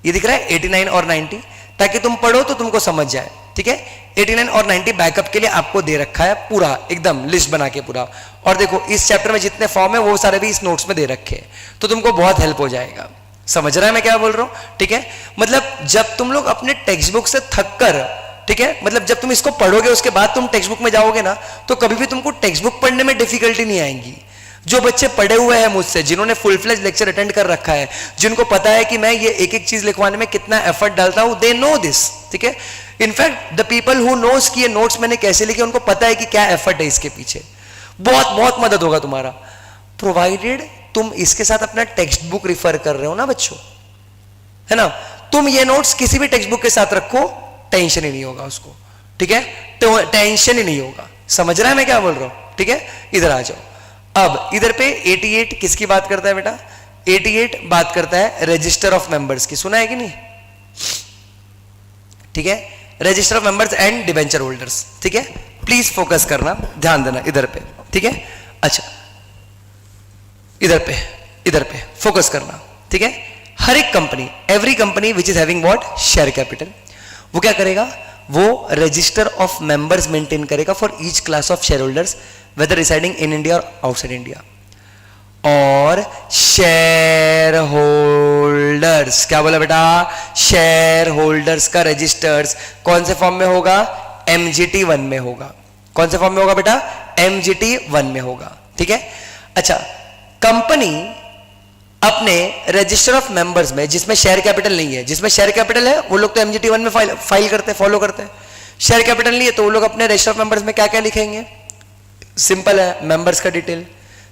ये दिख रहा है 89 और 90, ताकि तुम पढ़ो तो तुमको समझ जाए, ठीक है। 89 और 90 बैकअप के लिए आपको दे रखा है पूरा, एकदम लिस्ट बना के पूरा। और देखो इस चैप्टर में जितने फॉर्म है वो सारे भी इस नोट्स में दे रखे हैं, तो तुमको बहुत हेल्प हो जाएगा। समझ रहा है मैं क्या बोल रहा हूं? ठीक है, मतलब जब तुम लोग अपने टेक्स्ट बुक से थक कर, ठीक है, मतलब जब तुम इसको पढ़ोगे उसके बाद तुम टेक्स्ट बुक में जाओगे ना, तो कभी भी तुमको टेक्स्ट बुक पढ़ने में डिफिकल्टी नहीं आएगी। जो बच्चे पढ़े हुए हैं मुझसे, जिन्होंने फुल फ्लेज लेक्चर अटेंड कर रखा है, जिनको पता है कि मैं ये एक एक चीज लिखवाने में कितना एफर्ट डालता हूं, दे नो दिस, ठीक है। In fact the people who knows कि ये नोट्स मैंने कैसे लिखे, उनको पता है कि क्या एफर्ट है इसके पीछे। बहुत बहुत मदद होगा तुम्हारा, प्रोवाइडेड तुम इसके साथ अपना टेक्स्ट बुक रिफर कर रहे हो ना बच्चों, है ना। तुम ये नोट्स किसी भी टेक्स्ट बुक के साथ रखो, टेंशन ही नहीं होगा उसको, ठीक है, तो टेंशन ही नहीं होगा। समझ रहा है मैं क्या बोल रहा हूं? ठीक है, इधर आ जाओ। अब इधर पे 88 किसकी बात करता है बेटा? 88 बात करता है रजिस्टर ऑफ मेंबर्स की, सुना है कि नहीं? ठीक है, register of members and debenture holders. ठीक है, प्लीज फोकस करना, ध्यान देना इधर पे। ठीक है, अच्छा इधर पे फोकस करना। ठीक है, हर एक company, every company which is having what, share capital, वो क्या करेगा, वो रजिस्टर ऑफ मेंबर्स मेंटेन करेगा for each class of share holders whether residing in India और आउटसाइड इंडिया। और शेयर होल्डर्स, क्या बोला बेटा, शेयर होल्डर्स का रजिस्टर्स कौन से फॉर्म में होगा, MGT 1 में होगा। कौन से फॉर्म में होगा बेटा, MGT 1 में होगा। ठीक है, अच्छा कंपनी अपने रजिस्टर ऑफ मेंबर्स में, जिसमें शेयर कैपिटल नहीं है, जिसमें शेयर कैपिटल है वो लोग तो MGT 1 में फाइल करते हैं, फॉलो करते हैं। शेयर कैपिटल नहीं है तो वो लोग अपने रजिस्टर ऑफ मेंबर्स में क्या क्या लिखेंगे, सिंपल है, मेंबर्स का डिटेल,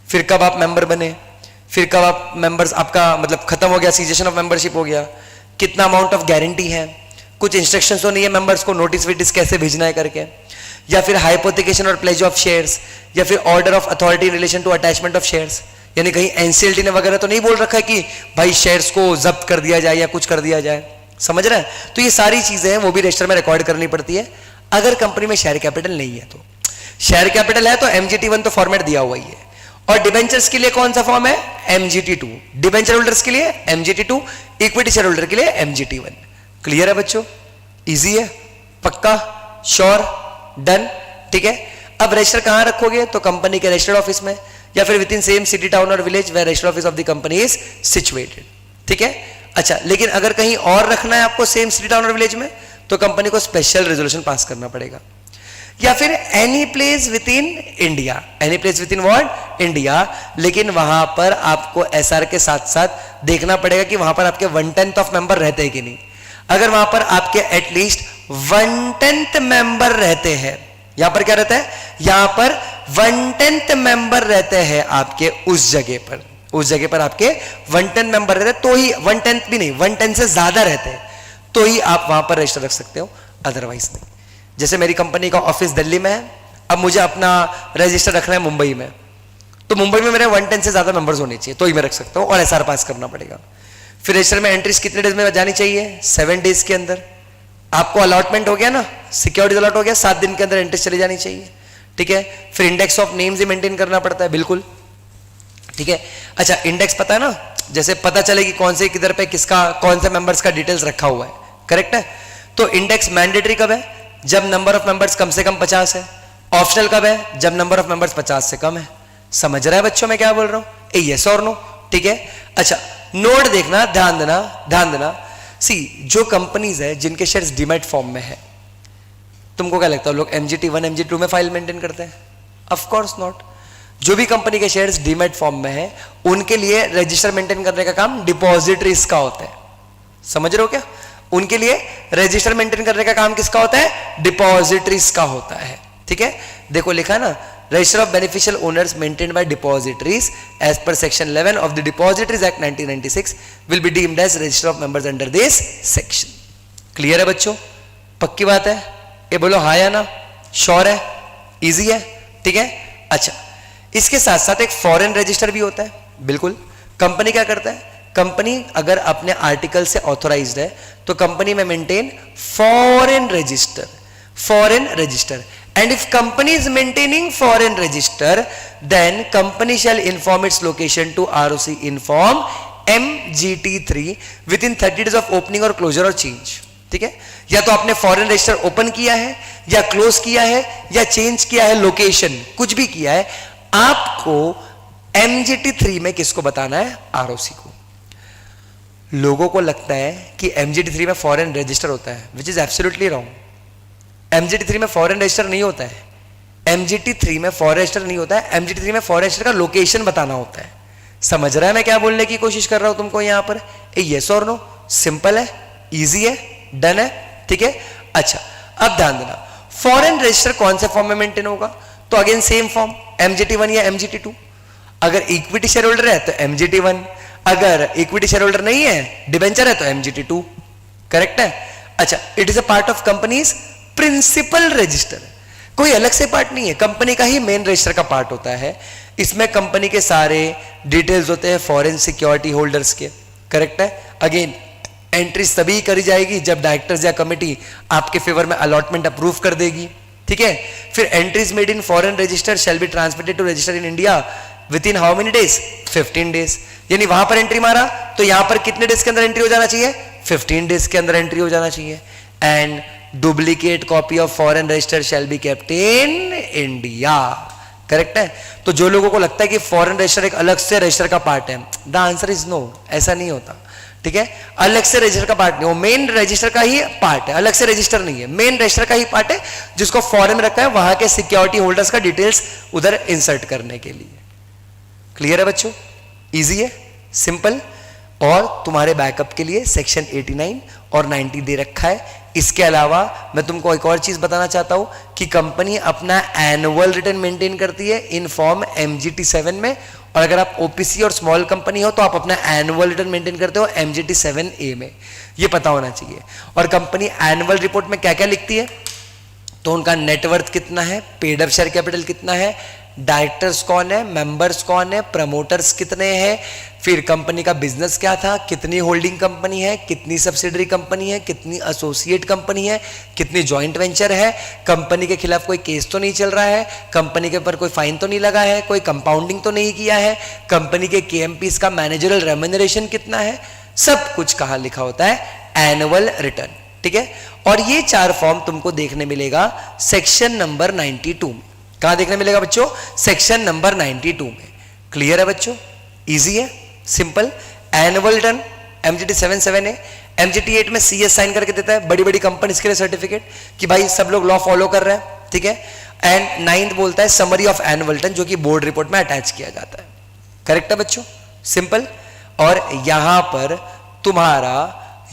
फिर कब आप मेंबर बने, फिर कब आप मेंबर्स, आपका मतलब खत्म हो गया, सीजेशन ऑफ मेंबरशिप हो गया, कितना अमाउंट ऑफ गारंटी है, कुछ इंस्ट्रक्शंस तो नहीं है मेंबर्स को नोटिस विटिस कैसे भेजना है करके, या फिर हाइपोथिकेशन और प्लेज ऑफ शेयर्स, या फिर order of authority in relation to attachment of shares. यानी कहीं एनसीएलटी ने वगैरह तो नहीं बोल रखा है कि भाई शेयर्स को जब्त कर दिया जाए या कुछ कर दिया जाए, समझ रहे हैं? तो ये सारी चीजें हैं वो भी रजिस्टर में रिकॉर्ड करनी पड़ती है अगर कंपनी में शेयर कैपिटल नहीं है। तो शेयर कैपिटल है तो MGT 1 तो फॉर्मेट दिया हुआ ही है। और डिबेंचर्स के लिए कौन सा फॉर्म है, MGT 2। डिबेंचर होल्डर्स के लिए MGT 2, इक्विटी शेयर होल्डर के लिए MGT 1। क्लियर है बच्चों, इजी है, पक्का, श्योर, डन। ठीक है, अब रजिस्टर कहां रखोगे, तो कंपनी के रजिस्टर्ड ऑफिस में, या फिर within same city town और village where register office of the company is situated. ठीक है, अच्छा लेकिन अगर कहीं और रखना है आपको सेम सिटी टाउन और विलेज में, तो कंपनी को स्पेशल रेजोल्यूशन पास करना पड़ेगा। या फिर any place within India, any place with in what, India, लेकिन वहां पर आपको SR के साथ साथ देखना पड़ेगा कि वहां पर आपके 1/10 ऑफ मेंबर रहते हैं कि नहीं। अगर वहां पर आपके एटलीस्ट 1/10 मेंबर रहते हैं, यहां पर क्या रहता है, यहां पर 1/10 मेंबर रहते हैं आपके उस जगह पर, उस जगह पर आपके 1/10 मेंबर रहते हैं, तो ही 1/10 भी नहीं, 1/10 से ज्यादा रहते हैं तो ही आप वहां पर रजिस्टर रख सकते हो, अदरवाइज नहीं। जैसे मेरी कंपनी का ऑफिस दिल्ली में है, अब मुझे अपना रजिस्टर रखना है मुंबई में, तो मुंबई में मेरे 1/10 से ज्यादा मेंबर्स होने चाहिए तो ही मैं रख सकता हूं, और SR पास करना पड़ेगा। फिर रजिस्टर में एंट्रीज कितने डेज में जानी चाहिए, 7 डेज के अंदर। आपको अलॉटमेंट हो गया ना, सिक्योरिटी अलॉट हो गया, 7 दिन के अंदर एंट्रीज चली जानी चाहिए। ठीक है, फिर index of names he maintain करना पड़ता है, बिल्कुल। ठीक है, अच्छा इंडेक्स पता है ना, जैसे पता चले कि कौन से किधर पे किसका कौन से मेंबर्स का डिटेल्स रखा हुआ है, करेक्ट है। तो इंडेक्स मैंडेटरी कब है, जब नंबर ऑफ मेंबर्स कम से कम 50 है। ऑप्शनल कब है, जब नंबर ऑफ मेंबर्स 50 से कम है। समझ रहा है बच्चों मैं क्या बोल रहा हूं, यस और नो। ठीक है, अच्छा नोट देखना, ध्यान देना, ध्यान देना। सी जो कंपनीज है जिनके शेयर्स डीमैट फॉर्म में है, तुमको क्या लगता है लोग MGT 1 MGT 2 में फाइल मेंटेन करते हैं? Of course not. जो भी कंपनी के शेयर्स डीमैट फॉर्म में है उनके लिए रजिस्टर मेंटेन करने का काम डिपॉजिटरीज का होता है। समझ रहे हो क्या, उनके लिए रजिस्टर मेंटेन करने का काम किसका होता है, डिपॉजिटरीज का होता है। ठीक है, देखो लिखा ना, register of beneficial owners maintained by depositories as per section 11 of the depositories act 1996 will be deemed as register of members under this section. Clear है बच्चों, पक्की बात है, ये बोलो हाँ या ना, श्योर है, इजी है। ठीक है, अच्छा इसके साथ साथ एक फॉरेन रजिस्टर भी होता है, बिल्कुल। कंपनी क्या करता है, कंपनी अगर अपने आर्टिकल से ऑथोराइज्ड है तो कंपनी में maintain foreign register, foreign register. And if company is maintaining foreign register, then company shall inform its location to ROC inform MGT3 within 30 days of opening or closure or change. ठीक है, या तो आपने foreign register open किया है या close किया है या चेंज किया है लोकेशन, कुछ भी किया है, आपको MGT3 में किसको बताना है, ROC को। लोगों को लगता है कि MGT3 में फॉरेन रजिस्टर होता है, which is absolutely wrong. MGT3 में फॉरेन रजिस्टर नहीं होता है, MGT3 में फॉरेन रजिस्टर नहीं होता है, MGT3 में फॉरेन रजिस्टर का लोकेशन बताना होता है। समझ रहा है मैं क्या बोलने की कोशिश कर रहा हूं तुमको यहां पर, यस और नो, सिंपल है, इजी है, डन है। ठीक है, अच्छा अब ध्यान देना, फॉरेन रजिस्टर कौन से फॉर्म में मेंटेन होगा, तो अगेन सेम फॉर्म MGT 1 या MGT 2। अगर इक्विटी शेयर होल्डर है तो MGT 1, अगर इक्विटी शेयर होल्डर नहीं है, डिबेंचर है, तो MGT 2, करेक्ट है। अच्छा, it is a part of company's principal register, कोई अलग से पार्ट नहीं है, कंपनी का ही मेन रजिस्टर का पार्ट होता है। इसमें कंपनी के सारे डिटेल्स होते हैं फॉरेन सिक्योरिटी होल्डर्स के, करेक्ट है। अगेन एंट्रीज तभी करी जाएगी जब डायरेक्टर्स या कमिटी आपके फेवर में अलॉटमेंट अप्रूव कर देगी, ठीक है। फिर entries made in foreign register shall be transmitted to register in India within how many days, 15 days. यानी वहां पर एंट्री मारा तो यहां पर कितने डेज के अंदर एंट्री हो जाना चाहिए, 15 डेज के अंदर एंट्री हो जाना चाहिए। And duplicate copy of foreign register shall be kept in India, correct है। तो जो लोगों को लगता है कि फॉरेन रजिस्टर एक अलग से रजिस्टर का पार्ट है, द आंसर इज नो, ऐसा नहीं होता, ठीक है। अलग से रजिस्टर का पार्ट नहीं, वो मेन रजिस्टर का ही पार्ट है, अलग से रजिस्टर नहीं है, मेन रजिस्टर का ही पार्ट है जिसको फॉरेन में रखा है वहां के सिक्योरिटी होल्डर्स का डिटेल्स उधर इंसर्ट करने के लिए। क्लियर है बच्चों, इजी है, सिंपल। और तुम्हारे बैकअप के लिए सेक्शन 89 और 90 दे रखा है। इसके अलावा मैं तुमको एक और चीज बताना चाहता हूं कि कंपनी अपना एनुअल रिटर्न मेंटेन करती है इन फॉर्म MGT 7 में, और अगर आप ओपीसी और स्मॉल कंपनी हो तो आप अपना एनुअल रिटर्न मेंटेन करते हो MGT 7A में, ये पता होना चाहिए। और कंपनी एनुअल रिपोर्ट में क्या क्या लिखती है, तो उनका नेटवर्थ कितना है, पेड अप शेयर कैपिटल कितना है, डायरेक्टर्स कौन है, मेंबर्स कौन है, प्रमोटर्स कितने हैं, फिर कंपनी का बिजनेस क्या था, कितनी होल्डिंग कंपनी है, कितनी सब्सिडरी कंपनी है, कितनी एसोसिएट कंपनी है, कितनी जॉइंट वेंचर है, कंपनी के खिलाफ कोई केस तो नहीं चल रहा है, कंपनी के ऊपर कोई फाइन तो नहीं लगा है, कोई कंपाउंडिंग तो नहीं किया है, कंपनी के KMPs का मैनेजरल रेम्यूनरेशन कितना है, सब कुछ कहाँ लिखा होता है, एनुअल रिटर्न, ठीक है। और ये 4 फॉर्म तुमको देखने मिलेगा सेक्शन नंबर 92 में। कहां देखने मिलेगा बच्चों, सेक्शन नंबर 92 में। क्लियर है बच्चों, इजी है, सिंपल। एनुअल रिटर्न MGT 7 है, MGT 8 में CS साइन करके देता है बड़ी बड़ी कंपनीज के लिए सर्टिफिकेट कि भाई सब लोग लॉ फॉलो कर रहे हैं, ठीक है। एंड 9th बोलता है समरी ऑफ एनुअल रिटर्न, जो कि बोर्ड रिपोर्ट में अटैच किया जाता है, करेक्ट है बच्चों, सिंपल। और यहां पर तुम्हारा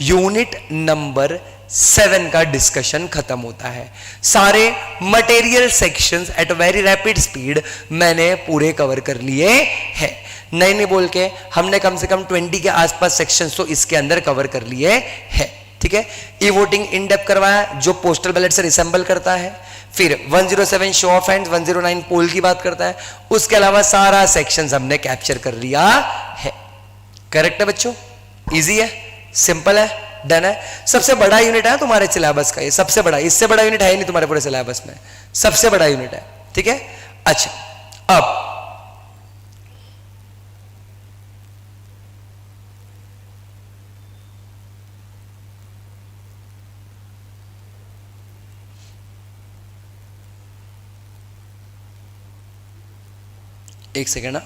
यूनिट नंबर 7 का डिस्कशन खत्म होता है। सारे material sections at very rapid speed मैंने पूरे कवर कर लिए हैं। नहीं बोल के हमने कम से कम 20 के आसपास सेक्शंस तो इसके अंदर कवर कर लिए हैं, ठीक है। ई वोटिंग इन डेप्थ करवाया जो पोस्टल बैलेट से रिसेंबल करता है, फिर 107 शो ऑफ हैंड्स, 109 पोल की बात करता है, उसके अलावा सारा सेक्शंस हमने कैप्चर कर लिया है, करेक्ट है बच्चों, इजी है, सिंपल है, डन है। सबसे बड़ा यूनिट है तुम्हारे सिलेबस का, ये सबसे बड़ा, इससे बड़ा यूनिट है नहीं तुम्हारे पूरे सिलेबस में, सबसे बड़ा यूनिट है, ठीक है। अच्छा, अब एक सेकेंड ना,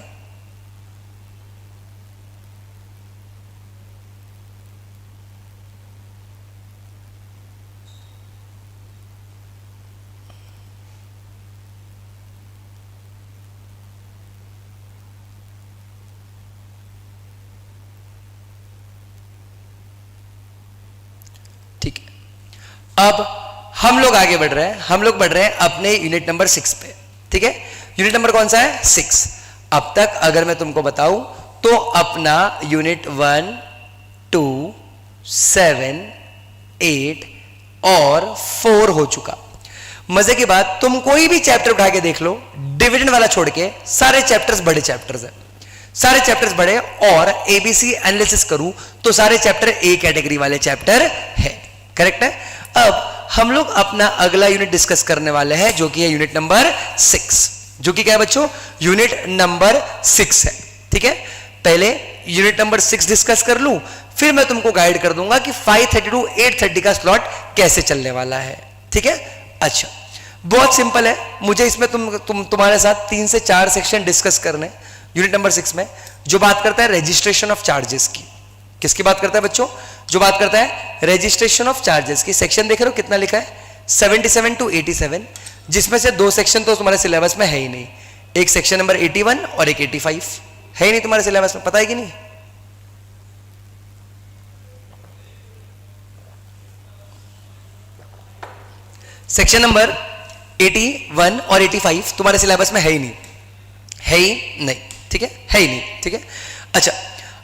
ठीक है। अब हम लोग आगे बढ़ रहे हैं, हम लोग बढ़ रहे हैं अपने यूनिट नंबर 6 पे, ठीक है। यूनिट नंबर कौन सा है, 6। अब तक अगर मैं तुमको बताऊं तो अपना यूनिट 1, 2, 7, 8 और 4 हो चुका। मजे की बात, तुम कोई भी चैप्टर उठा के देख लो, डिविडेंड वाला छोड़ के सारे चैप्टर्स बड़े चैप्टर्स हैं, सारे चैप्टर्स बड़े। और एबीसी एनालिसिस करूं तो सारे चैप्टर ए कैटेगरी वाले चैप्टर है, करेक्ट है। अब हम लोग अपना अगला यूनिट डिस्कस करने वाले हैं जो कि है यूनिट नंबर 6, जो कि क्या है बच्चों, यूनिट नंबर 6 है, ठीक है। पहले यूनिट नंबर 6 डिस्कस कर लूं, फिर मैं तुमको गाइड कर दूंगा कि 5:30 to 8:30 का स्लॉट कैसे चलने वाला है, ठीक है। अच्छा, बहुत सिंपल है, मुझे इसमें तुम्हारे साथ 3 से 4 सेक्शन डिस्कस करने यूनिट नंबर 6 में, जो बात करता है रजिस्ट्रेशन ऑफ चार्जेस की। किसकी बात करता है बच्चों, जो बात करता है रजिस्ट्रेशन ऑफ चार्जेस की। सेक्शन देख रहे हो कितना लिखा है, 77 to 87, जिसमें से 2 सेक्शन तो तुम्हारे सिलेबस में है ही नहीं, एक सेक्शन नंबर 81 और एक 85 है ही नहीं तुम्हारे सिलेबस में, पता है कि नहीं। सेक्शन नंबर 81 और 85 तुम्हारे सिलेबस में है ही नहीं, है ही नहीं, ठीक है, है ही नहीं, ठीक है। अच्छा,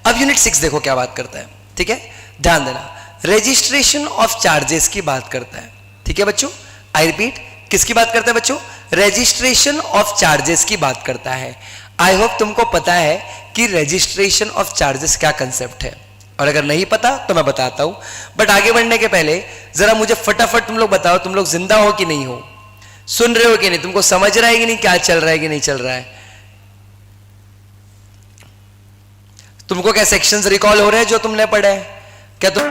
अब यूनिट 6 देखो क्या बात करता है, ठीक है, ध्यान देना। रजिस्ट्रेशन ऑफ चार्जेस की बात करता है, ठीक है बच्चों। आई रिपीट, किसकी बात करता है बच्चों, रजिस्ट्रेशन ऑफ चार्जेस की बात करता है। आई होप तुमको पता है कि रजिस्ट्रेशन ऑफ चार्जेस क्या कंसेप्ट है, और अगर नहीं पता तो मैं बताता हूं। बट आगे बढ़ने के पहले जरा मुझे फटाफट तुम लोग बताओ, तुम लोग जिंदा हो कि नहीं हो, सुन रहे हो कि नहीं, तुमको समझ रहा है कि नहीं क्या चल रहा है कि नहीं चल रहा है? तुमको क्या सेक्शंस रिकॉल हो रहे हैं जो तुमने पढ़े हैं? क्या तुम